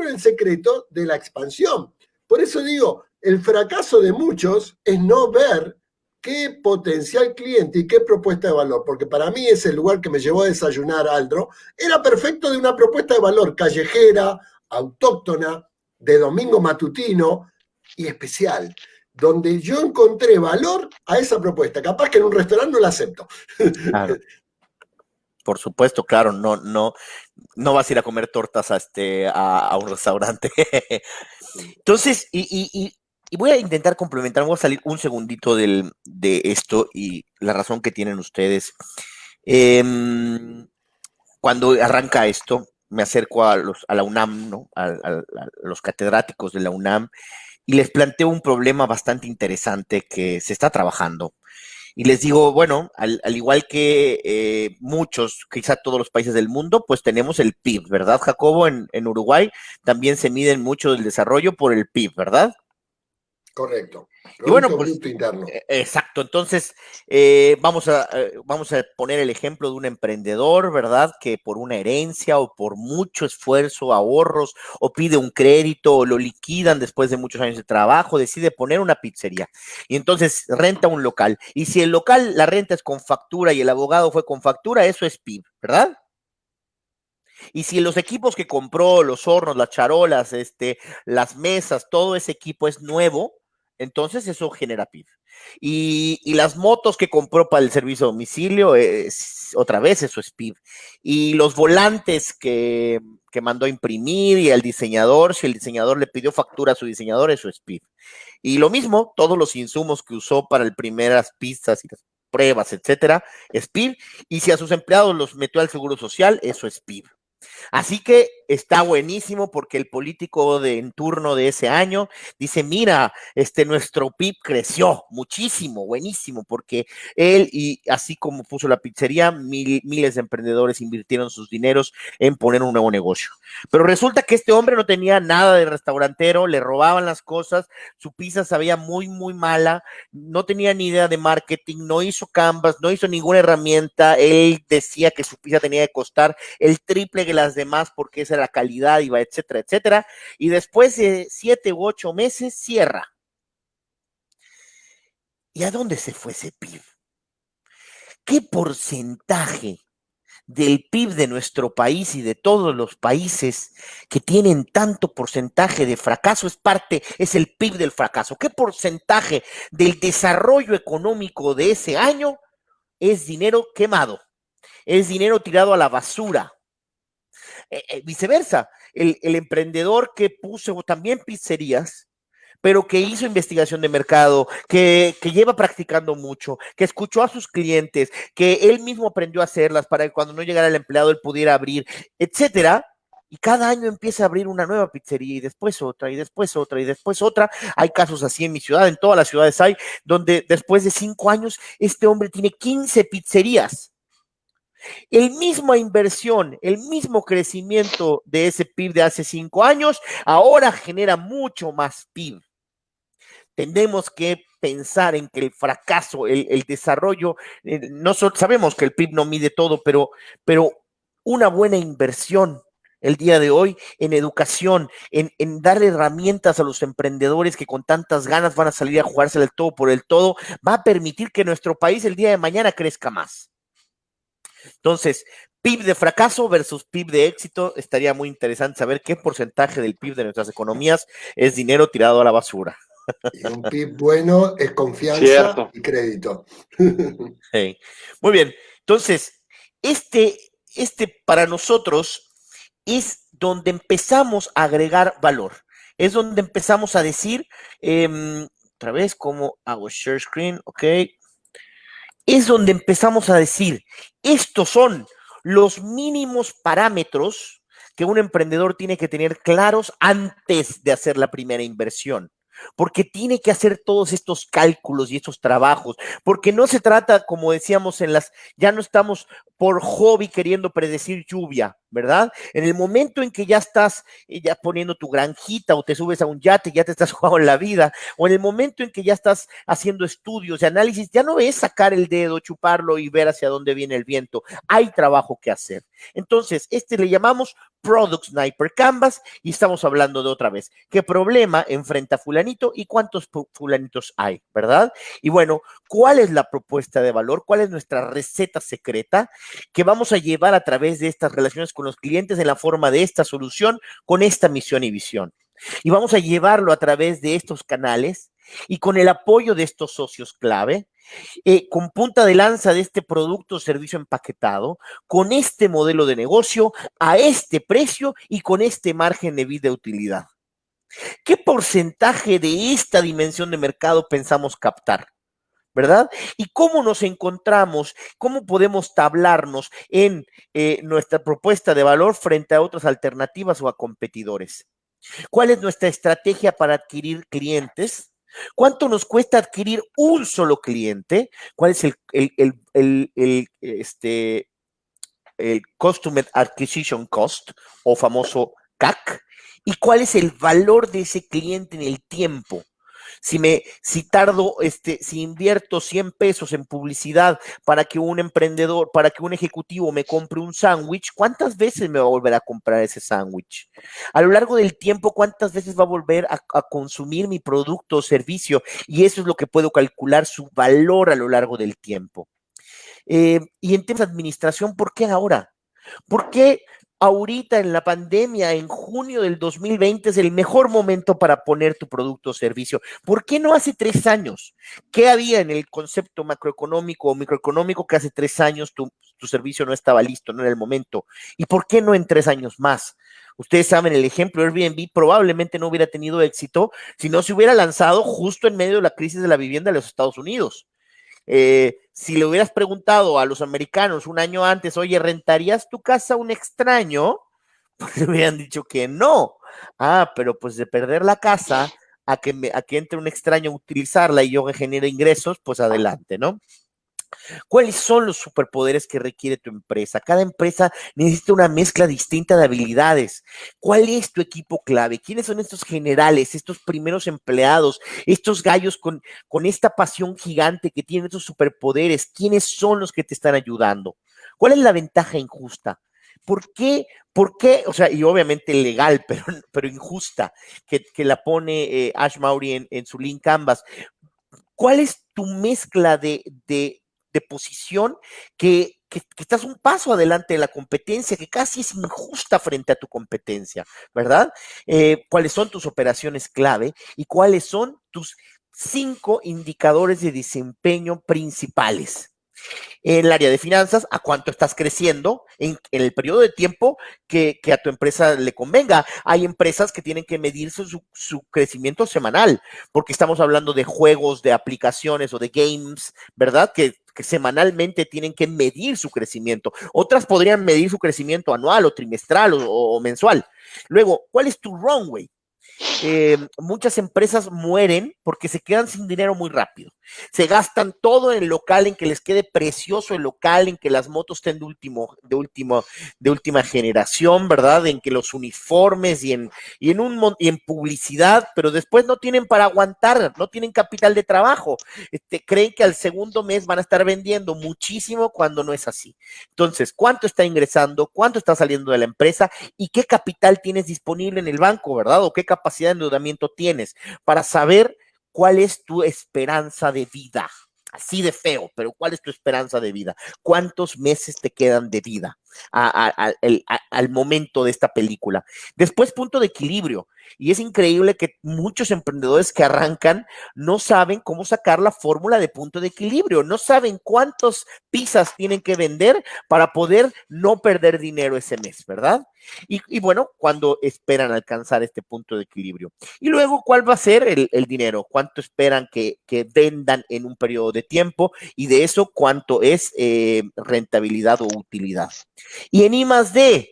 el secreto de la expansión. Por eso digo, el fracaso de muchos es no ver qué potencial cliente y qué propuesta de valor, porque para mí ese lugar que me llevó a desayunar Aldro era perfecto de una propuesta de valor callejera, autóctona, de domingo matutino y especial, donde yo encontré valor a esa propuesta. Capaz que en un restaurante no la acepto. Claro. Por supuesto, claro, no vas a ir a comer tortas a un restaurante. Entonces, y voy a intentar complementar, voy a salir un segundito de esto y la razón que tienen ustedes. Cuando arranca esto, me acerco a la UNAM, ¿no? A los catedráticos de la UNAM, y les planteo un problema bastante interesante que se está trabajando. Y les digo, bueno, al igual que muchos, quizá todos los países del mundo, pues tenemos el PIB, ¿verdad, Jacobo? En Uruguay también se miden mucho el desarrollo por el PIB, ¿verdad? Correcto. Y bueno, pues, Bruto Interno. Exacto. Entonces, vamos a poner el ejemplo de un emprendedor, ¿verdad? Que por una herencia o por mucho esfuerzo, ahorros, o pide un crédito, o lo liquidan después de muchos años de trabajo, decide poner una pizzería. Y entonces renta un local. Y si el local, la renta es con factura y el abogado fue con factura, eso es PIB, ¿verdad? Y si los equipos que compró, los hornos, las charolas, las mesas, todo ese equipo es nuevo, entonces eso genera PIB. Y las motos que compró para el servicio a domicilio, otra vez eso es PIB. Y los volantes que mandó a imprimir y al diseñador, si el diseñador le pidió factura a su diseñador, eso es PIB. Y lo mismo, todos los insumos que usó para el primeras pistas y las pruebas, etcétera, es PIB. Y si a sus empleados los metió al seguro social, eso es PIB. Así que está buenísimo porque el político en turno de ese año dice, mira, nuestro PIB creció muchísimo, buenísimo, porque él, y así como puso la pizzería, miles de emprendedores invirtieron sus dineros en poner un nuevo negocio. Pero resulta que este hombre no tenía nada de restaurantero, le robaban las cosas, su pizza sabía muy, muy mala, no tenía ni idea de marketing, no hizo Canvas, no hizo ninguna herramienta, él decía que su pizza tenía que costar el triple que las demás porque esa era la calidad, iba, etcétera, etcétera, y después de 7 u 8 meses cierra. ¿Y a dónde se fue ese PIB? ¿Qué porcentaje del PIB de nuestro país y de todos los países que tienen tanto porcentaje de fracaso es el PIB del fracaso? ¿Qué porcentaje del desarrollo económico de ese año es dinero quemado? Es dinero tirado a la basura. Viceversa, el emprendedor que puso también pizzerías, pero que hizo investigación de mercado, que lleva practicando mucho, que escuchó a sus clientes, que él mismo aprendió a hacerlas para que cuando no llegara el empleado él pudiera abrir, etcétera. Y cada año empieza a abrir una nueva pizzería y después otra y después otra y después otra. Hay casos así en mi ciudad, en todas las ciudades hay, donde después de 5 años este hombre tiene 15 pizzerías. El misma inversión, el mismo crecimiento de ese PIB de hace 5 años, ahora genera mucho más PIB. Tenemos que pensar en que el fracaso, el desarrollo, sabemos que el PIB no mide todo, pero una buena inversión el día de hoy en educación, en darle herramientas a los emprendedores que con tantas ganas van a salir a jugársela el todo por el todo, va a permitir que nuestro país el día de mañana crezca más. Entonces, PIB de fracaso versus PIB de éxito, estaría muy interesante saber qué porcentaje del PIB de nuestras economías es dinero tirado a la basura. Y un PIB bueno es confianza Cierto. y crédito. Sí. Muy bien. Entonces, este para nosotros es donde empezamos a agregar valor. Es donde empezamos a decir, otra vez, ¿cómo hago share screen? Ok. Es donde empezamos a decir, estos son los mínimos parámetros que un emprendedor tiene que tener claros antes de hacer la primera inversión. Porque tiene que hacer todos estos cálculos y estos trabajos, porque no se trata, como decíamos ya no estamos por hobby queriendo predecir lluvia, ¿verdad? En el momento en que ya estás ya poniendo tu granjita o te subes a un yate, ya te estás jugando la vida, o en el momento en que ya estás haciendo estudios y análisis, ya no es sacar el dedo, chuparlo y ver hacia dónde viene el viento, hay trabajo que hacer. Entonces, le llamamos Product Sniper Canvas y estamos hablando de otra vez, ¿qué problema enfrenta fulanito y cuántos fulanitos hay, verdad? Y bueno, ¿cuál es la propuesta de valor? ¿Cuál es nuestra receta secreta que vamos a llevar a través de estas relaciones con los clientes en la forma de esta solución con esta misión y visión? Y vamos a llevarlo a través de estos canales y con el apoyo de estos socios clave, con punta de lanza de este producto o servicio empaquetado, con este modelo de negocio, a este precio y con este margen de vida de utilidad. ¿Qué porcentaje de esta dimensión de mercado pensamos captar? ¿Verdad? ¿Y cómo nos encontramos? ¿Cómo podemos tablarnos en nuestra propuesta de valor frente a otras alternativas o a competidores? ¿Cuál es nuestra estrategia para adquirir clientes? ¿Cuánto nos cuesta adquirir un solo cliente? ¿Cuál es el Customer Acquisition Cost o famoso CAC? ¿Y cuál es el valor de ese cliente en el tiempo? Si invierto 100 pesos en publicidad para que un emprendedor, para que un ejecutivo me compre un sándwich, ¿cuántas veces me va a volver a comprar ese sándwich? A lo largo del tiempo, ¿cuántas veces va a volver a consumir mi producto o servicio? Y eso es lo que puedo calcular su valor a lo largo del tiempo. Y en temas de administración, ¿por qué ahora? ¿Por qué ahorita en la pandemia, en junio del 2020, es el mejor momento para poner tu producto o servicio? ¿Por qué no hace 3 años? ¿Qué había en el concepto macroeconómico o microeconómico que hace 3 años tu servicio no estaba listo, no era el momento? ¿Y por qué no en 3 años más? Ustedes saben el ejemplo, Airbnb probablemente no hubiera tenido éxito si no se hubiera lanzado justo en medio de la crisis de la vivienda de los Estados Unidos. Si le hubieras preguntado a los americanos un año antes, oye, ¿rentarías tu casa a un extraño? Pues le hubieran dicho que no. Pero pues de perder la casa a que entre un extraño a utilizarla y yo que genere ingresos, pues adelante, ¿no? ¿Cuáles son los superpoderes que requiere tu empresa? Cada empresa necesita una mezcla distinta de habilidades. ¿Cuál es tu equipo clave? ¿Quiénes son estos generales, estos primeros empleados, estos gallos con esta pasión gigante que tienen estos superpoderes? ¿Quiénes son los que te están ayudando? ¿Cuál es la ventaja injusta? ¿Por qué? O sea, y obviamente legal, pero injusta, que la pone Ash Maurey en su link Canvas. ¿Cuál es tu mezcla de posición que estás un paso adelante de la competencia, que casi es injusta frente a tu competencia, ¿verdad? ¿Cuáles son tus operaciones clave y cuáles son tus 5 indicadores de desempeño principales? En el área de finanzas, a cuánto estás creciendo en el periodo de tiempo que a tu empresa le convenga. Hay empresas que tienen que medir su crecimiento semanal, porque estamos hablando de juegos, de aplicaciones o de games, ¿verdad? Que semanalmente tienen que medir su crecimiento. Otras podrían medir su crecimiento anual o trimestral o mensual. Luego, ¿cuál es tu runway? Muchas empresas mueren porque se quedan sin dinero muy rápido. Se gastan todo en el local, en que les quede precioso el local, en que las motos estén de última generación, ¿verdad? En que los uniformes y en publicidad, pero después no tienen para aguantar, no tienen capital de trabajo. Creen que al segundo mes van a estar vendiendo muchísimo cuando no es así. Entonces, ¿cuánto está ingresando? ¿Cuánto está saliendo de la empresa? ¿Y qué capital tienes disponible en el banco, verdad? ¿O qué capacidad de endeudamiento tienes para saber cuál es tu esperanza de vida? Así de feo, pero ¿cuál es tu esperanza de vida? ¿Cuántos meses te quedan de vida al momento de esta película? Después, punto de equilibrio. Y es increíble que muchos emprendedores que arrancan no saben cómo sacar la fórmula de punto de equilibrio, no saben cuántas pizzas tienen que vender para poder no perder dinero ese mes, ¿verdad? Y bueno, cuando esperan alcanzar este punto de equilibrio. Y luego, ¿cuál va a ser el dinero? ¿Cuánto esperan que vendan en un periodo de tiempo? Y de eso, ¿cuánto es rentabilidad o utilidad? Y en I+D,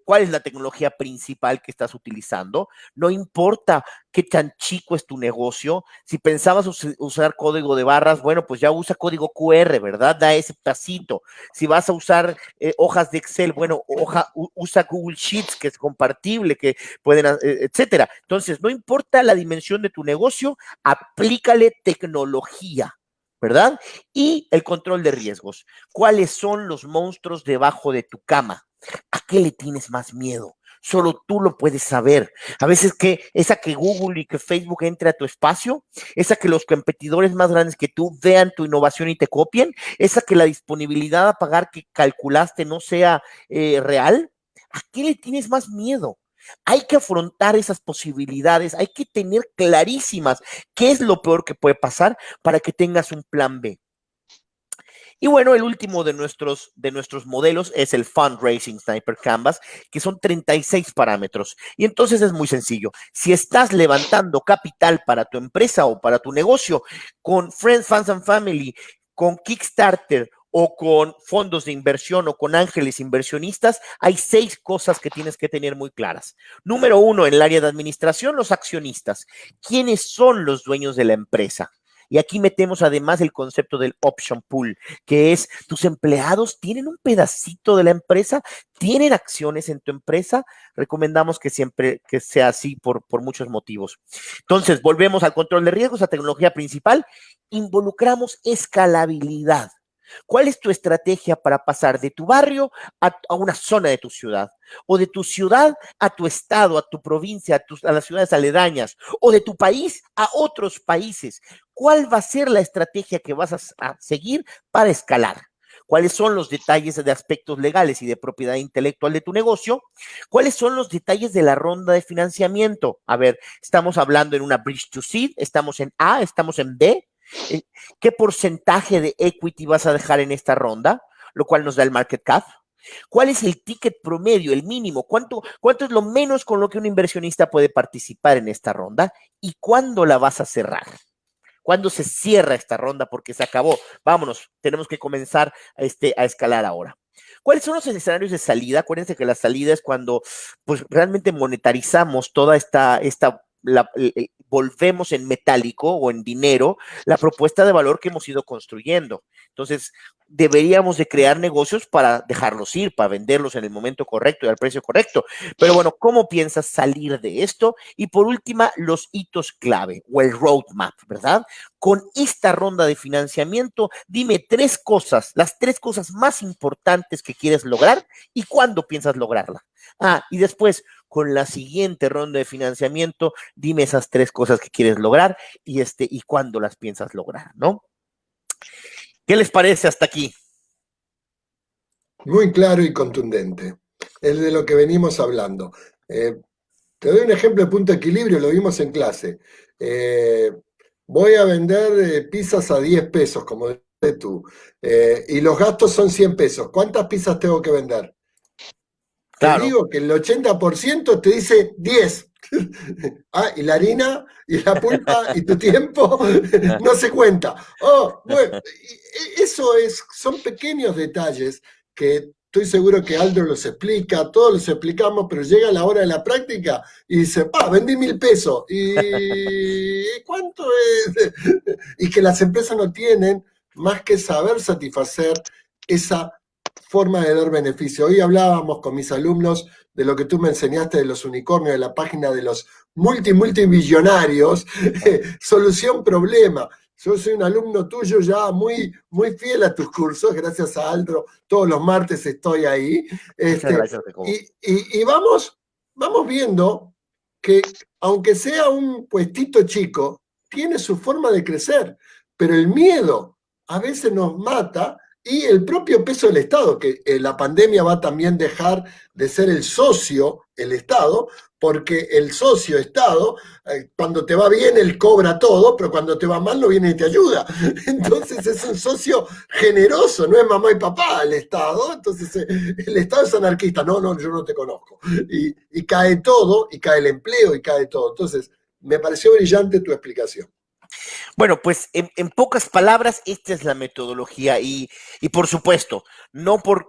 ¿cuál es la tecnología principal que estás utilizando? No importa qué tan chico es tu negocio. Si pensabas usar código de barras, bueno, pues ya usa código QR, ¿verdad? Da ese pasito. Si vas a usar hojas de Excel, bueno, usa Google Sheets, que es compartible, que pueden, etcétera. Entonces, no importa la dimensión de tu negocio, aplícale tecnología, ¿verdad? Y el control de riesgos. ¿Cuáles son los monstruos debajo de tu cama? ¿A qué le tienes más miedo? Solo tú lo puedes saber. A veces esa que Google y que Facebook entre a tu espacio, esa que los competidores más grandes que tú vean tu innovación y te copien, esa que la disponibilidad a pagar que calculaste no sea real. ¿A qué le tienes más miedo? Hay que afrontar esas posibilidades, hay que tener clarísimas qué es lo peor que puede pasar para que tengas un plan B. Y bueno, el último de nuestros modelos es el Fundraising Sniper Canvas, que son 36 parámetros. Y entonces es muy sencillo. Si estás levantando capital para tu empresa o para tu negocio con Friends, Fans and Family, con Kickstarter o con fondos de inversión o con ángeles inversionistas, hay 6 cosas que tienes que tener muy claras. Número 1, en el área de administración, los accionistas. ¿Quiénes son los dueños de la empresa? Y aquí metemos además el concepto del option pool, que es tus empleados tienen un pedacito de la empresa, tienen acciones en tu empresa. Recomendamos que siempre que sea así por muchos motivos. Entonces, volvemos al control de riesgos, a tecnología principal, involucramos escalabilidad. ¿Cuál es tu estrategia para pasar de tu barrio a una zona de tu ciudad? O de tu ciudad a tu estado, a tu provincia, a las ciudades aledañas, o de tu país a otros países. ¿Cuál va a ser la estrategia que vas a seguir para escalar? ¿Cuáles son los detalles de aspectos legales y de propiedad intelectual de tu negocio? ¿Cuáles son los detalles de la ronda de financiamiento? A ver, estamos hablando en una bridge to seed, estamos en A, estamos en B. ¿Qué porcentaje de equity vas a dejar en esta ronda? Lo cual nos da el market cap. ¿Cuál es el ticket promedio, el mínimo? ¿Cuánto es lo menos con lo que un inversionista puede participar en esta ronda? ¿Y cuándo la vas a cerrar? ¿Cuándo se cierra esta ronda? Porque se acabó. Vámonos, tenemos que comenzar a escalar ahora. ¿Cuáles son los escenarios de salida? Acuérdense que la salida es cuando pues, realmente monetarizamos toda volvemos en metálico o en dinero la propuesta de valor que hemos ido construyendo. Entonces, deberíamos de crear negocios para dejarlos ir, para venderlos en el momento correcto y al precio correcto. Pero bueno, ¿cómo piensas salir de esto? Y por última, los hitos clave o el roadmap, ¿verdad? con esta ronda de financiamiento, dime tres cosas, las tres cosas más importantes que quieres lograr y cuándo piensas lograrla. Y después, con la siguiente ronda de financiamiento, dime esas tres cosas que quieres lograr y cuándo las piensas lograr, ¿no? ¿Qué les parece hasta aquí? Muy claro y contundente. Es de lo que venimos hablando. Te doy un ejemplo de punto de equilibrio, lo vimos en clase. Voy a vender pizzas a 10 pesos, como dices tú, y los gastos son 100 pesos. ¿Cuántas pizzas tengo que vender? Te Claro. digo que el 80% te dice 10. Y la harina, y la pulpa, y tu tiempo no se cuenta. Bueno, son pequeños detalles que estoy seguro que Aldo los explica, todos los explicamos, pero llega la hora de la práctica y dice, vendí 1.000 pesos. ¿Y cuánto es? Y que las empresas no tienen más que saber satisfacer esa forma de dar beneficio. Hoy hablábamos con mis alumnos de lo que tú me enseñaste de los unicornios, de la página de los multimillonarios, solución problema. Yo soy un alumno tuyo ya muy, muy fiel a tus cursos, gracias a Aldro, todos los martes estoy ahí. Muchas gracias, Jacobo. Y vamos viendo que aunque sea un puestito chico, tiene su forma de crecer, pero el miedo a veces nos mata. Y el propio peso del Estado, que la pandemia va a también dejar de ser el socio, el Estado, porque el socio Estado, cuando te va bien, él cobra todo, pero cuando te va mal no viene y te ayuda. Entonces es un socio generoso, no es mamá y papá el Estado. Entonces el Estado es anarquista, no, yo no te conozco. Y cae todo, y cae el empleo, y cae todo. Entonces, me pareció brillante tu explicación. Bueno, pues en pocas palabras, esta es la metodología y por supuesto, no por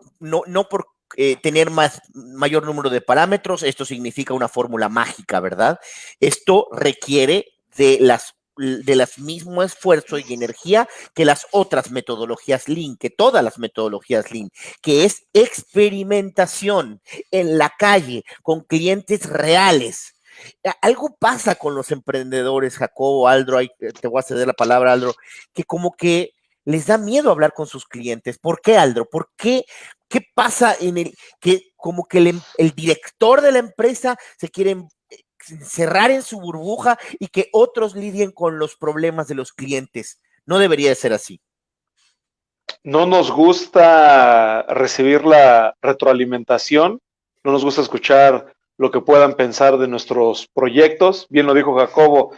tener mayor número de parámetros, esto significa una fórmula mágica, ¿verdad? Esto requiere de las mismo esfuerzo y energía que las otras metodologías Lean, que todas las metodologías Lean, que es experimentación en la calle con clientes reales. Algo pasa con los emprendedores, Jacobo, Aldro, te voy a ceder la palabra, Aldro, que como que les da miedo hablar con sus clientes. ¿Por qué, Aldro? ¿Por qué? ¿Qué pasa que como que el director de la empresa se quiere cerrar en su burbuja y que otros lidien con los problemas de los clientes? No debería de ser así. No nos gusta recibir la retroalimentación, no nos gusta escuchar lo que puedan pensar de nuestros proyectos. Bien lo dijo Jacobo,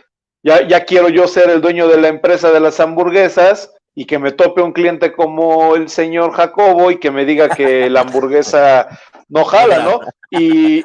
ya quiero yo ser el dueño de la empresa de las hamburguesas y que me tope un cliente como el señor Jacobo y que me diga que la hamburguesa no jala, ¿no? Y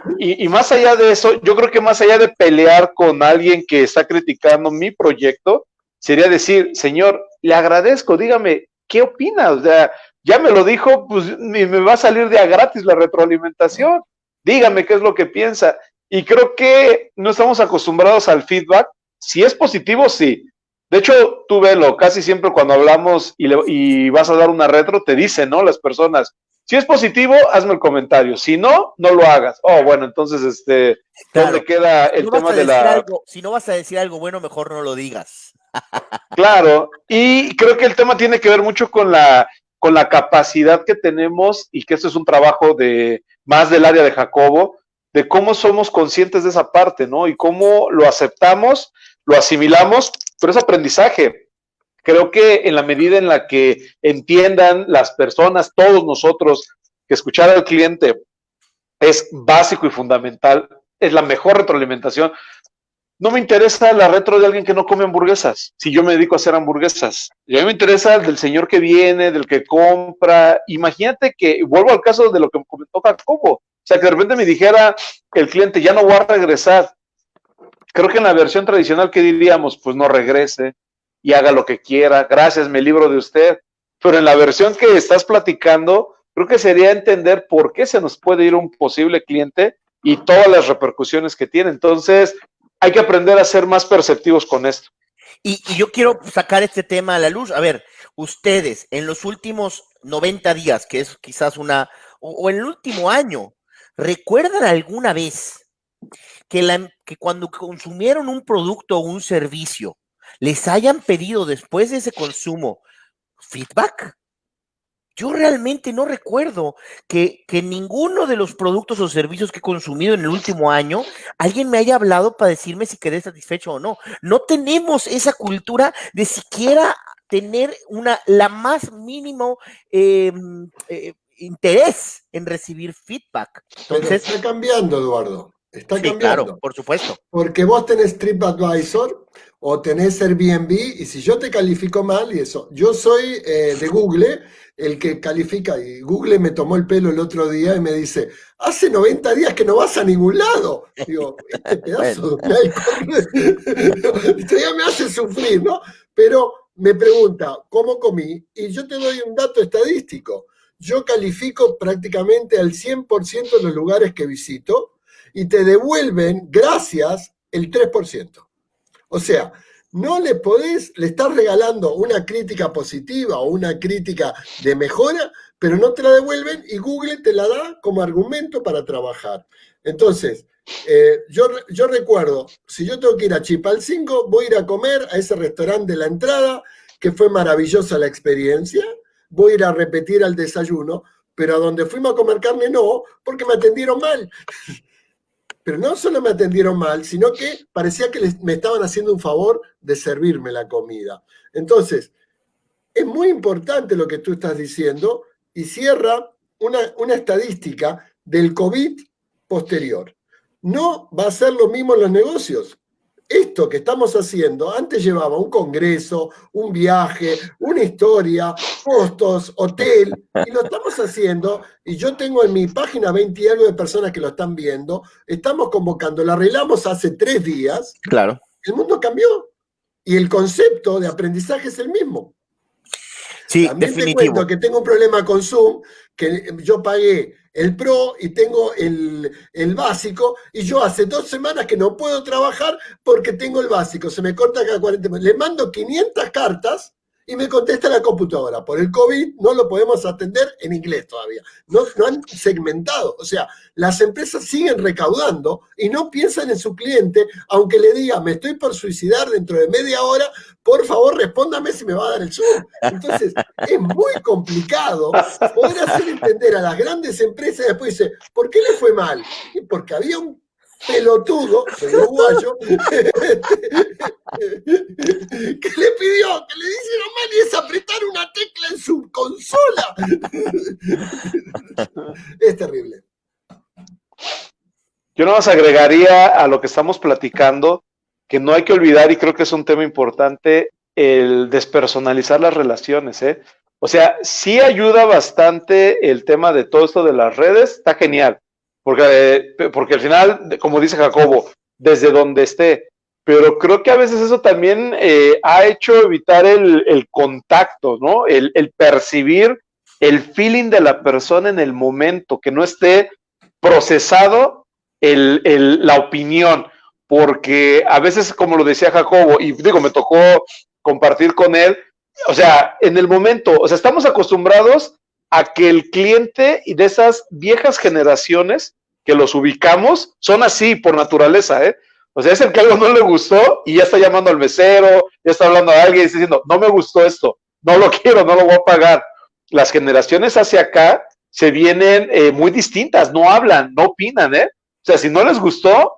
más allá de eso, yo creo que más allá de pelear con alguien que está criticando mi proyecto, sería decir, señor, le agradezco, dígame, ¿qué opina? O sea, ya me lo dijo, pues me va a salir de a gratis la retroalimentación. Dígame qué es lo que piensa. Y creo que no estamos acostumbrados al feedback. Si es positivo, sí. De hecho, tú velo, casi siempre cuando hablamos y vas a dar una retro, te dicen, ¿no? Las personas, si es positivo, hazme el comentario. Si no, no lo hagas. Bueno, entonces, claro. ¿dónde queda el tema de la... Si no vas a decir algo bueno, mejor no lo digas. Claro, y creo que el tema tiene que ver mucho con la capacidad que tenemos, y que esto es un trabajo más del área de Jacobo, de cómo somos conscientes de esa parte, ¿no? Y cómo lo aceptamos, lo asimilamos, pero es aprendizaje. Creo que en la medida en la que entiendan las personas, todos nosotros, que escuchar al cliente es básico y fundamental, es la mejor retroalimentación. No me interesa la retro de alguien que no come hamburguesas, si yo me dedico a hacer hamburguesas. Y a mí me interesa del señor que viene, del que compra. Imagínate que, vuelvo al caso de lo que me comentó Jacobo, o sea, que de repente me dijera el cliente, ya no voy a regresar. Creo que en la versión tradicional, ¿qué diríamos? Pues no regrese y haga lo que quiera, gracias, me libro de usted. Pero en la versión que estás platicando, creo que sería entender por qué se nos puede ir un posible cliente y todas las repercusiones que tiene. Entonces, hay que aprender a ser más perceptivos con esto. Y yo quiero sacar este tema a la luz. A ver, ustedes, en los últimos 90 días, que es quizás o en el último año, ¿recuerdan alguna vez que cuando consumieron un producto o un servicio, les hayan pedido después de ese consumo feedback. Yo realmente no recuerdo que ninguno de los productos o servicios que he consumido en el último año, alguien me haya hablado para decirme si quedé satisfecho o no. No tenemos esa cultura de siquiera tener la más mínimo interés en recibir feedback. Entonces, pero está cambiando, Eduardo. Está sí, claro, cambiando. por supuesto. Porque vos tenés TripAdvisor o tenés Airbnb, y si yo te califico mal, y eso, yo soy de Google, el que califica, y Google me tomó el pelo el otro día y me dice, hace 90 días que no vas a ningún lado. Digo, este pedazo de esto ya me hace sufrir, ¿no? Pero me pregunta, ¿cómo comí? Y yo te doy un dato estadístico. Yo califico prácticamente al 100% de los lugares que visito, y te devuelven, gracias, el 3%. O sea, no le estás regalando una crítica positiva o una crítica de mejora, pero no te la devuelven y Google te la da como argumento para trabajar. Entonces, yo recuerdo, si yo tengo que ir a Chipalcingo, voy a ir a comer a ese restaurante de la entrada, que fue maravillosa la experiencia, voy a ir a repetir al desayuno, pero a donde fuimos a comer carne no, porque me atendieron mal. Pero no solo me atendieron mal, sino que parecía que me estaban haciendo un favor de servirme la comida. Entonces, es muy importante lo que tú estás diciendo y cierra una estadística del COVID posterior. No va a ser lo mismo en los negocios. Esto que estamos haciendo antes llevaba un congreso, un viaje, una historia, costos, hotel, y lo estamos haciendo, y yo tengo en mi página 20 y algo de personas que lo están viendo, estamos convocando, lo arreglamos hace 3 días, Claro. el mundo cambió, y el concepto de aprendizaje es el mismo. Sí, También definitivo. te cuento que tengo un problema con Zoom, que yo pagué el Pro y tengo el básico, y yo hace 2 semanas que no puedo trabajar porque tengo el básico, se me corta cada 40 minutos. Le mando 500 cartas y me contesta la computadora. Por el COVID no lo podemos atender en inglés todavía. No han segmentado. O sea, las empresas siguen recaudando y no piensan en su cliente, aunque le diga, me estoy por suicidar dentro de media hora, por favor respóndame si me va a dar el Zoom. Entonces, es muy complicado poder hacer entender a las grandes empresas. Después dice, ¿por qué le fue mal? Y porque había un pelotudo, soy uruguayo, que le pidió, que le hicieron mal, y es apretar una tecla en su consola. Es terrible. Yo nada más agregaría a lo que estamos platicando que no hay que olvidar, y creo que es un tema importante, el despersonalizar las relaciones, ¿eh? O sea, sí ayuda bastante el tema de todo esto de las redes, está genial, porque al final, como dice Jacobo, desde donde esté, pero creo que a veces eso también ha hecho evitar el contacto, ¿no? El percibir el feeling de la persona en el momento, que no esté procesado la opinión, porque a veces, como lo decía Jacobo, y digo, me tocó compartir con él, o sea, en el momento, o sea, estamos acostumbrados a que el cliente y de esas viejas generaciones que los ubicamos son así por naturaleza, ¿eh? O sea, es el que algo no le gustó y ya está llamando al mesero, ya está hablando a alguien y está diciendo, no me gustó esto, no lo quiero, no lo voy a pagar. Las generaciones hacia acá se vienen muy distintas, no hablan, no opinan, ¿eh? O sea, si no les gustó,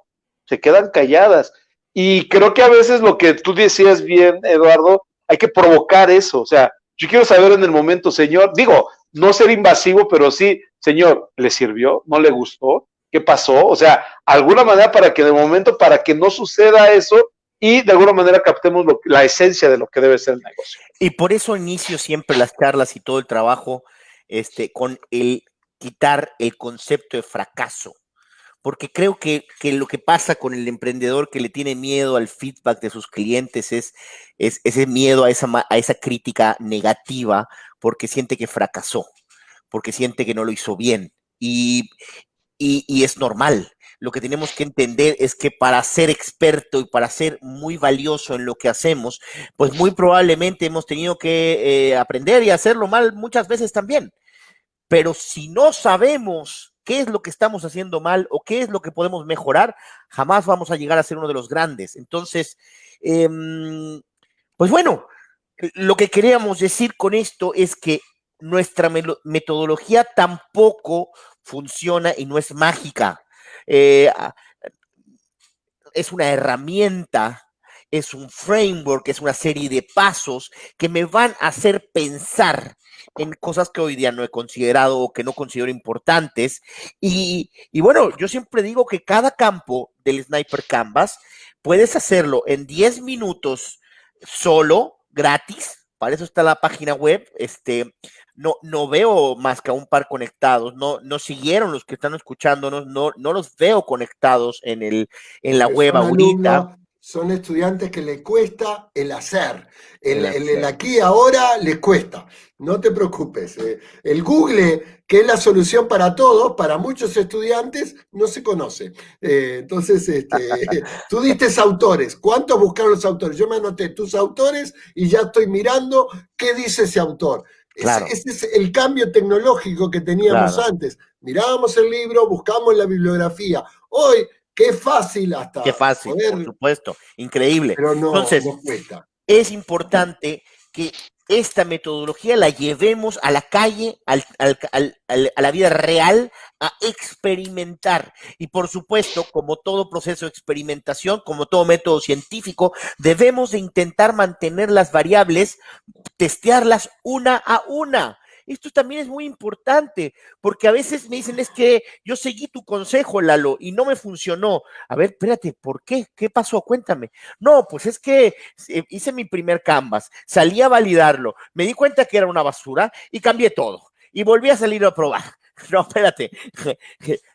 se quedan calladas. Y creo que a veces lo que tú decías bien, Eduardo, hay que provocar eso. O sea, yo quiero saber en el momento, señor, digo, no ser invasivo, pero sí, señor, ¿le sirvió? ¿No le gustó? ¿Qué pasó? O sea, alguna manera para que de momento, para que no suceda eso y de alguna manera captemos la esencia de lo que debe ser el negocio. Y por eso inicio siempre las charlas y todo el trabajo con el quitar el concepto de fracaso. Porque creo que lo que pasa con el emprendedor que le tiene miedo al feedback de sus clientes es ese miedo a esa crítica negativa, porque siente que fracasó, porque siente que no lo hizo bien. Y es normal. Lo que tenemos que entender es que para ser experto y para ser muy valioso en lo que hacemos, pues muy probablemente hemos tenido que aprender y hacerlo mal muchas veces también. Pero si no sabemos qué es lo que estamos haciendo mal o qué es lo que podemos mejorar, jamás vamos a llegar a ser uno de los grandes. Entonces, Pues bueno, lo que queríamos decir con esto es que nuestra metodología tampoco funciona y no es mágica. Eh, es una herramienta, es un framework, es una serie de pasos que me van a hacer pensar en cosas que hoy día no he considerado o que no considero importantes. Y bueno, yo siempre digo que cada campo del Sniper Canvas puedes hacerlo en 10 minutos solo, gratis. Para eso está la página web. No veo más que a un par conectados. No siguieron los que están escuchándonos. No los veo conectados en la web Son ahorita. alumnos, son estudiantes que le cuesta el hacer. El hacer. aquí ahora les cuesta. No te preocupes. El Google, que es la solución para todos, para muchos estudiantes, no se conoce. Entonces, tú diste autores. ¿Cuántos buscaron los autores? Yo me anoté tus autores y ya estoy mirando qué dice ese autor. Claro. Ese es el cambio tecnológico que teníamos antes. Mirábamos el libro, buscábamos la bibliografía. Hoy, qué fácil hasta. Qué fácil, poder, por supuesto, increíble. pero Entonces, no cuesta. Es importante que esta metodología la llevemos a la calle, a la vida real, a experimentar. Y por supuesto, como todo proceso de experimentación, como todo método científico, debemos de intentar mantener las variables, testearlas una a una. Esto también es muy importante, porque a veces me dicen, es que yo seguí tu consejo, Lalo, y no me funcionó. A ver, espérate, ¿por qué? ¿Qué pasó? Cuéntame. No, pues es que hice mi primer Canvas, salí a validarlo, me di cuenta que era una basura y cambié todo. Y volví a salir a probar. No, espérate.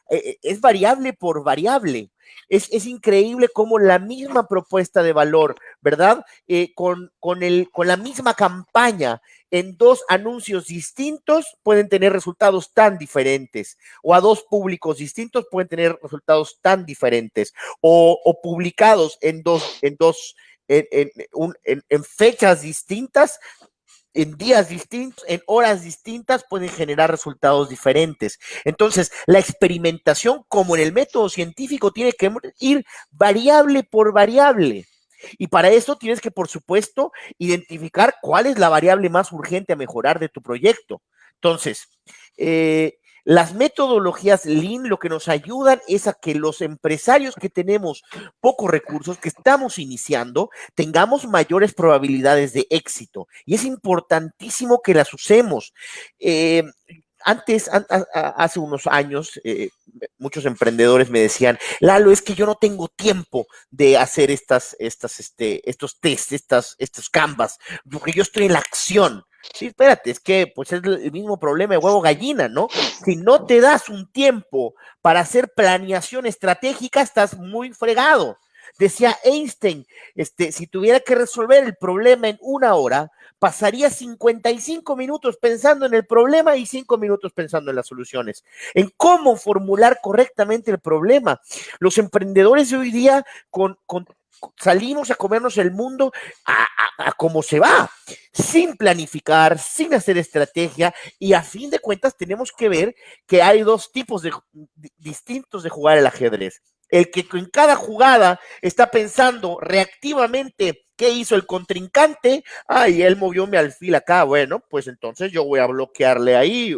Es variable por variable. Es increíble cómo la misma propuesta de valor, ¿verdad? Con la misma campaña en dos anuncios distintos pueden tener resultados tan diferentes, o a dos públicos distintos pueden tener resultados tan diferentes, o publicados en fechas distintas, en días distintos, en horas distintas, pueden generar resultados diferentes. Entonces, la experimentación, como en el método científico, tiene que ir variable por variable. Y para eso tienes que, por supuesto, identificar cuál es la variable más urgente a mejorar de tu proyecto. Entonces, las metodologías Lean lo que nos ayudan es a que los empresarios que tenemos pocos recursos, que estamos iniciando, tengamos mayores probabilidades de éxito. Y es importantísimo que las usemos. Hace unos años, muchos emprendedores me decían, Lalo, es que yo no tengo tiempo de hacer estos tests, estos canvas, porque yo estoy en la acción. Sí, espérate, es que pues es el mismo problema de huevo gallina, ¿no? Si no te das un tiempo para hacer planeación estratégica, estás muy fregado. Decía Einstein, si tuviera que resolver el problema en 1 hora, pasaría 55 minutos pensando en el problema y 5 minutos pensando en las soluciones, en cómo formular correctamente el problema. Los emprendedores de hoy día salimos a comernos el mundo a cómo se va, sin planificar, sin hacer estrategia, y a fin de cuentas tenemos que ver que hay dos tipos distintos de jugar el ajedrez. El que en cada jugada está pensando reactivamente qué hizo el contrincante. Él movió mi alfil acá, bueno, pues entonces yo voy a bloquearle ahí.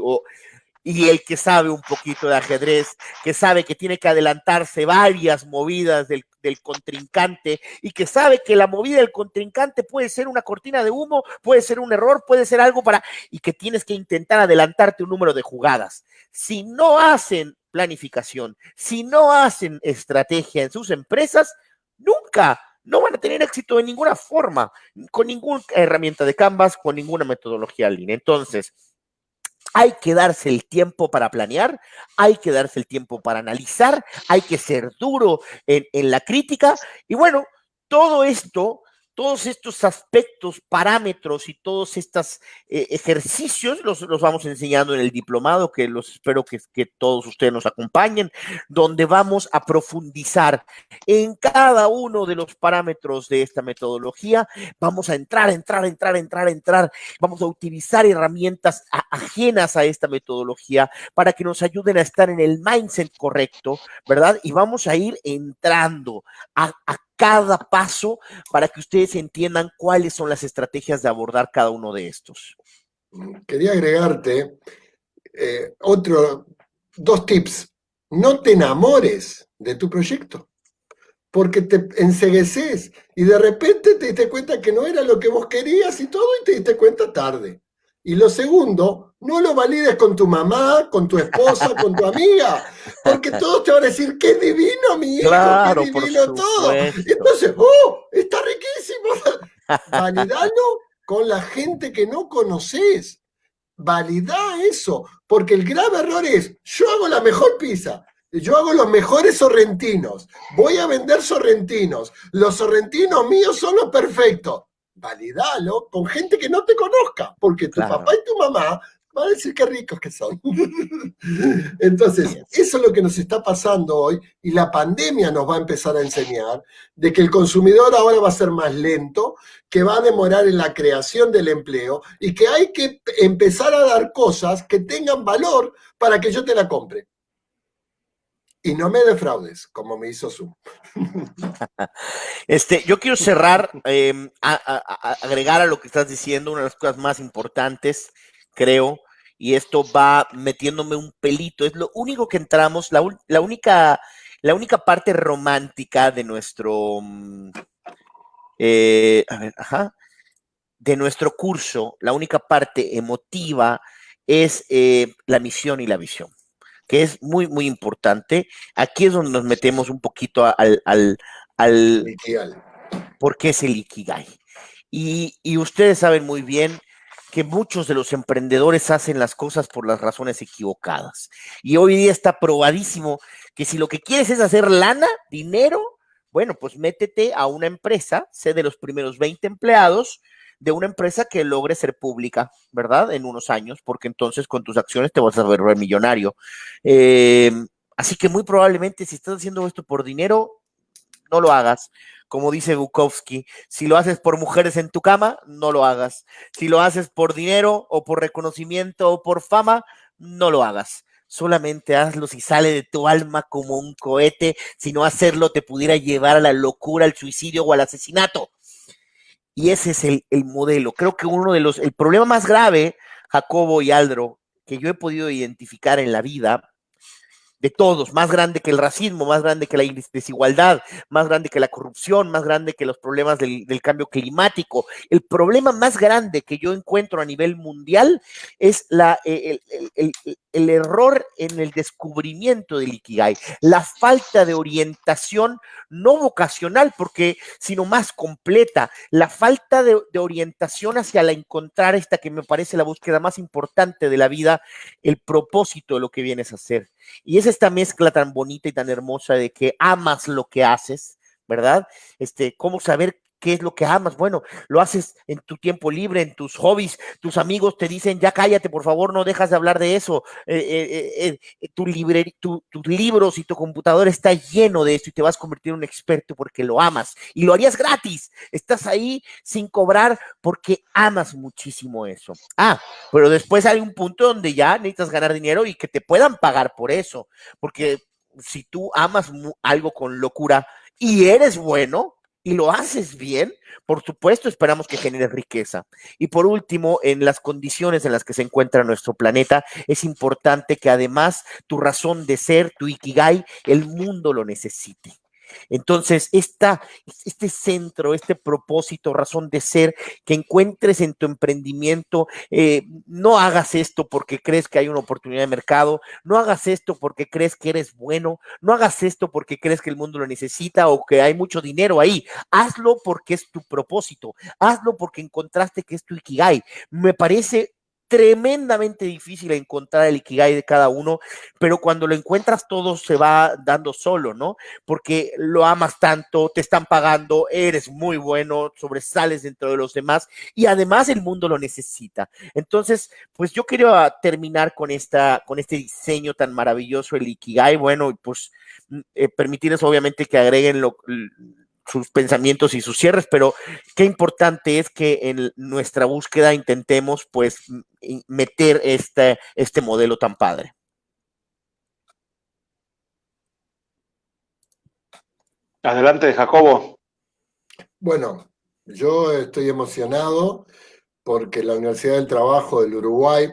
Y el que sabe un poquito de ajedrez, que sabe que tiene que adelantarse varias movidas del contrincante, y que sabe que la movida del contrincante puede ser una cortina de humo, puede ser un error, puede ser algo y que tienes que intentar adelantarte un número de jugadas. Si no hacen planificación, si no hacen estrategia en sus empresas, nunca no van a tener éxito de ninguna forma, con ninguna herramienta de Canvas, con ninguna metodología Lean. Entonces, hay que darse el tiempo para planear, hay que darse el tiempo para analizar, hay que ser duro en la crítica. Y bueno, todo esto, todos estos aspectos, parámetros y todos estos ejercicios los vamos enseñando en el diplomado, que espero que todos ustedes nos acompañen, donde vamos a profundizar en cada uno de los parámetros de esta metodología. Vamos a entrar, vamos a utilizar herramientas ajenas a esta metodología para que nos ayuden a estar en el mindset correcto, ¿verdad? Y vamos a ir entrando a cada paso para que ustedes entiendan cuáles son las estrategias de abordar cada uno de estos. Quería agregarte dos tips. No te enamores de tu proyecto, porque te encegueces y de repente te diste cuenta que no era lo que vos querías y todo, y te diste cuenta tarde. Y lo segundo, no lo valides con tu mamá, con tu esposa, con tu amiga, porque todos te van a decir, qué divino mi hijo, Claro, qué por divino todo. supuesto. Entonces, ¡oh, está riquísimo! Validalo con la gente que no conoces. Valida eso, porque el grave error es, yo hago la mejor pizza, yo hago los mejores sorrentinos, voy a vender sorrentinos, los sorrentinos míos son los perfectos. Validalo con gente que no te conozca, porque tu Claro. papá y tu mamá van a decir qué ricos que son. Entonces, eso es lo que nos está pasando hoy, y la pandemia nos va a empezar a enseñar de que el consumidor ahora va a ser más lento, que va a demorar en la creación del empleo y que hay que empezar a dar cosas que tengan valor para que yo te la compre. Y no me defraudes, como me hizo Zoom. Yo quiero cerrar, agregar a lo que estás diciendo, una de las cosas más importantes, creo, y esto va metiéndome un pelito, es lo único que entramos, la única parte romántica de nuestro, de nuestro curso, la única parte emotiva es la misión y la visión, que es muy, muy importante. Aquí es donde nos metemos un poquito al por qué es el Ikigai. Y ustedes saben muy bien que muchos de los emprendedores hacen las cosas por las razones equivocadas. Y hoy día está probadísimo que si lo que quieres es hacer lana, dinero, bueno, pues métete a una empresa, sé de los primeros 20 empleados de una empresa que logre ser pública, ¿verdad? En unos años, porque entonces con tus acciones te vas a ver millonario. Así que muy probablemente si estás haciendo esto por dinero, no lo hagas. Como dice Bukowski, si lo haces por mujeres en tu cama, no lo hagas. Si lo haces por dinero o por reconocimiento o por fama, no lo hagas. Solamente hazlo si sale de tu alma como un cohete, si no hacerlo te pudiera llevar a la locura, al suicidio o al asesinato. Y ese es el modelo. Creo que el problema más grave, Jacobo y Aldro, que yo he podido identificar en la vida, de todos, más grande que el racismo, más grande que la desigualdad, más grande que la corrupción, más grande que los problemas del cambio climático. El problema más grande que yo encuentro a nivel mundial es el error en el descubrimiento del Ikigai, la falta de orientación no vocacional, sino más completa, la falta de orientación hacia la encontrar esta que me parece la búsqueda más importante de la vida, el propósito de lo que vienes a hacer. Y es esta mezcla tan bonita y tan hermosa de que amas lo que haces, ¿verdad? ¿Cómo saber qué es lo que amas? Bueno, lo haces en tu tiempo libre, en tus hobbies, tus amigos te dicen, ya cállate, por favor, no dejas de hablar de eso. Tus libros y tu computadora está lleno de esto y te vas a convertir en un experto porque lo amas y lo harías gratis. Estás ahí sin cobrar porque amas muchísimo eso. Pero después hay un punto donde ya necesitas ganar dinero y que te puedan pagar por eso, porque si tú amas algo con locura y eres bueno y lo haces bien, por supuesto esperamos que generes riqueza. Y por último, en las condiciones en las que se encuentra nuestro planeta, es importante que además tu razón de ser, tu Ikigai, el mundo lo necesite. Entonces, este centro, este propósito, razón de ser que encuentres en tu emprendimiento, no hagas esto porque crees que hay una oportunidad de mercado, no hagas esto porque crees que eres bueno, no hagas esto porque crees que el mundo lo necesita o que hay mucho dinero ahí. Hazlo porque es tu propósito, hazlo porque encontraste que es tu Ikigai. Me parece tremendamente difícil encontrar el Ikigai de cada uno, pero cuando lo encuentras todo se va dando solo, ¿no? Porque lo amas tanto, te están pagando, eres muy bueno, sobresales dentro de los demás y además el mundo lo necesita. Entonces, pues yo quería terminar con este diseño tan maravilloso, el Ikigai. Bueno, pues permitirles obviamente que agreguen sus pensamientos y sus cierres, pero qué importante es que en nuestra búsqueda intentemos pues meter este modelo tan padre. Adelante, Jacobo. Bueno, yo estoy emocionado porque la Universidad del Trabajo del Uruguay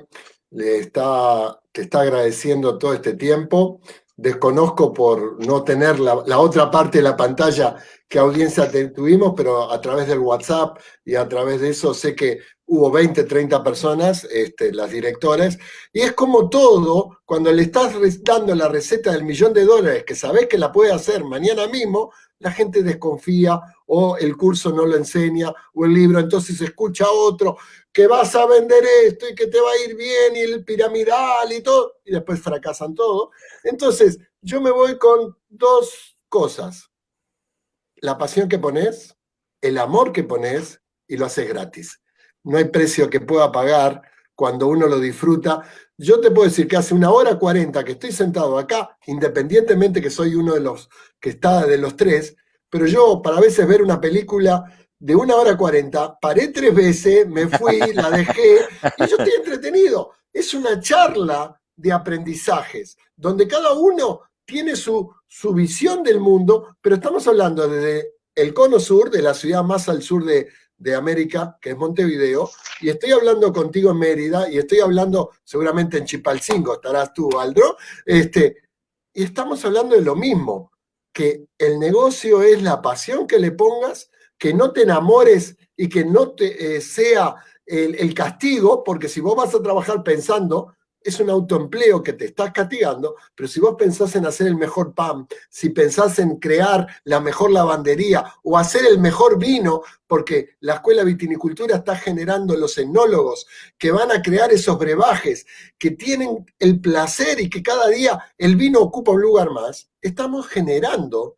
te está agradeciendo todo este tiempo. Desconozco por no tener la otra parte de la pantalla qué audiencia tuvimos, pero a través del WhatsApp y a través de eso sé que hubo 20, 30 personas, las directoras, y es como todo, cuando le estás dando la receta del $1.000.000, que sabés que la puede hacer mañana mismo, la gente desconfía o el curso no lo enseña o el libro, entonces escucha otro que vas a vender esto y que te va a ir bien y el piramidal y todo, y después fracasan todo. Entonces, yo me voy con dos cosas. La pasión que pones, el amor que pones y lo haces gratis. No hay precio que pueda pagar cuando uno lo disfruta. Yo te puedo decir que hace 1 hora 40 que estoy sentado acá, independientemente que soy uno de los que está de los tres, pero yo para a veces ver una película de 1 hora 40, paré 3 veces, me fui, la dejé y yo estoy entretenido. Es una charla de aprendizajes, donde cada uno tiene su visión del mundo, pero estamos hablando desde el cono sur, de la ciudad más al sur de América, que es Montevideo, y estoy hablando contigo en Mérida, y estoy hablando seguramente en Chipalcingo, estarás tú, Aldro, y estamos hablando de lo mismo, que el negocio es la pasión que le pongas, que no te enamores y que no te sea el castigo, porque si vos vas a trabajar pensando, es un autoempleo que te estás castigando, pero si vos pensás en hacer el mejor pan, si pensás en crear la mejor lavandería o hacer el mejor vino, porque la Escuela de Vitinicultura está generando los enólogos que van a crear esos brebajes, que tienen el placer y que cada día el vino ocupa un lugar más, estamos generando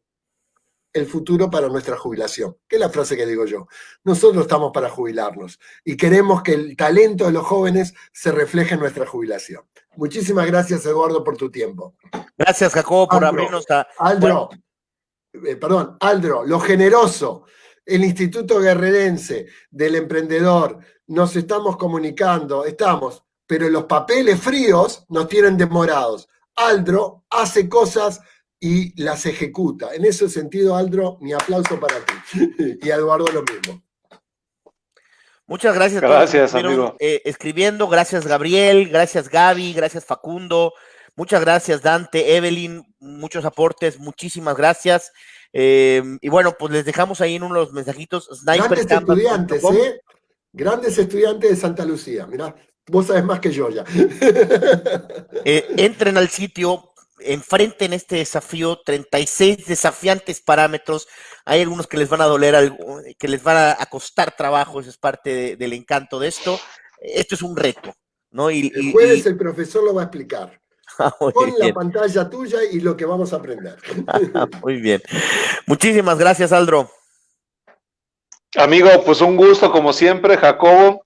el futuro para nuestra jubilación, que es la frase que digo yo. Nosotros estamos para jubilarnos y queremos que el talento de los jóvenes se refleje en nuestra jubilación. Muchísimas gracias, Eduardo, por tu tiempo. Gracias, Jacobo, por abrirnos a... Aldro, lo generoso, el Instituto Guerrerense del Emprendedor, nos estamos comunicando, pero los papeles fríos nos tienen demorados. Aldro hace cosas y las ejecuta. En ese sentido, Aldro, mi aplauso para ti. Y a Eduardo lo mismo. Muchas gracias a todos los que estuvieron escribiendo. Gracias, Gabriel. Gracias, Gaby. Gracias, Facundo. Muchas gracias, Dante, Evelyn. Muchos aportes. Muchísimas gracias. Y bueno, pues les dejamos ahí en unos mensajitos. Grandes estudiantes, ¿eh? Grandes estudiantes de Santa Lucía. Mirá, vos sabés más que yo ya. Entren al sitio, enfrenten este desafío, 36 desafiantes parámetros. Hay algunos que les van a doler, que les van a costar trabajo, eso es parte del encanto de esto. Esto es un reto, ¿no? El jueves el profesor lo va a explicar. Con la pantalla tuya y lo que vamos a aprender. Muy bien. Muchísimas gracias, Aldro. Amigo, pues un gusto como siempre, Jacobo.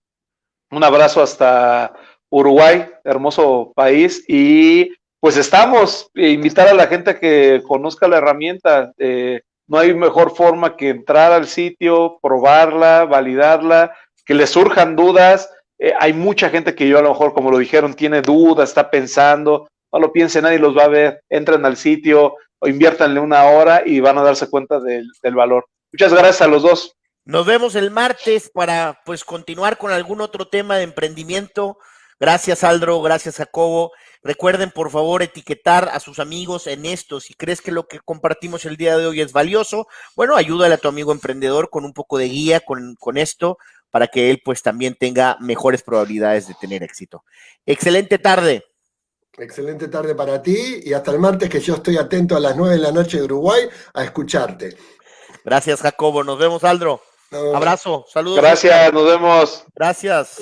Un abrazo hasta Uruguay, hermoso país. Y pues invitar a la gente a que conozca la herramienta. No hay mejor forma que entrar al sitio, probarla, validarla, que le surjan dudas. Hay mucha gente que yo a lo mejor, como lo dijeron, tiene dudas, está pensando. No lo piense, nadie los va a ver. Entren al sitio o inviértanle 1 hora y van a darse cuenta del valor. Muchas gracias a los dos. Nos vemos el martes para pues continuar con algún otro tema de emprendimiento. Gracias, Aldro, gracias, Jacobo. Recuerden, por favor, etiquetar a sus amigos en esto. Si crees que lo que compartimos el día de hoy es valioso, bueno, ayúdale a tu amigo emprendedor con un poco de guía con esto para que él pues también tenga mejores probabilidades de tener éxito. Excelente tarde. Excelente tarde para ti y hasta el martes, que yo estoy atento a las 9 de la noche de Uruguay a escucharte. Gracias, Jacobo. Nos vemos, Aldro. Abrazo, saludos. Gracias, nos vemos. Gracias.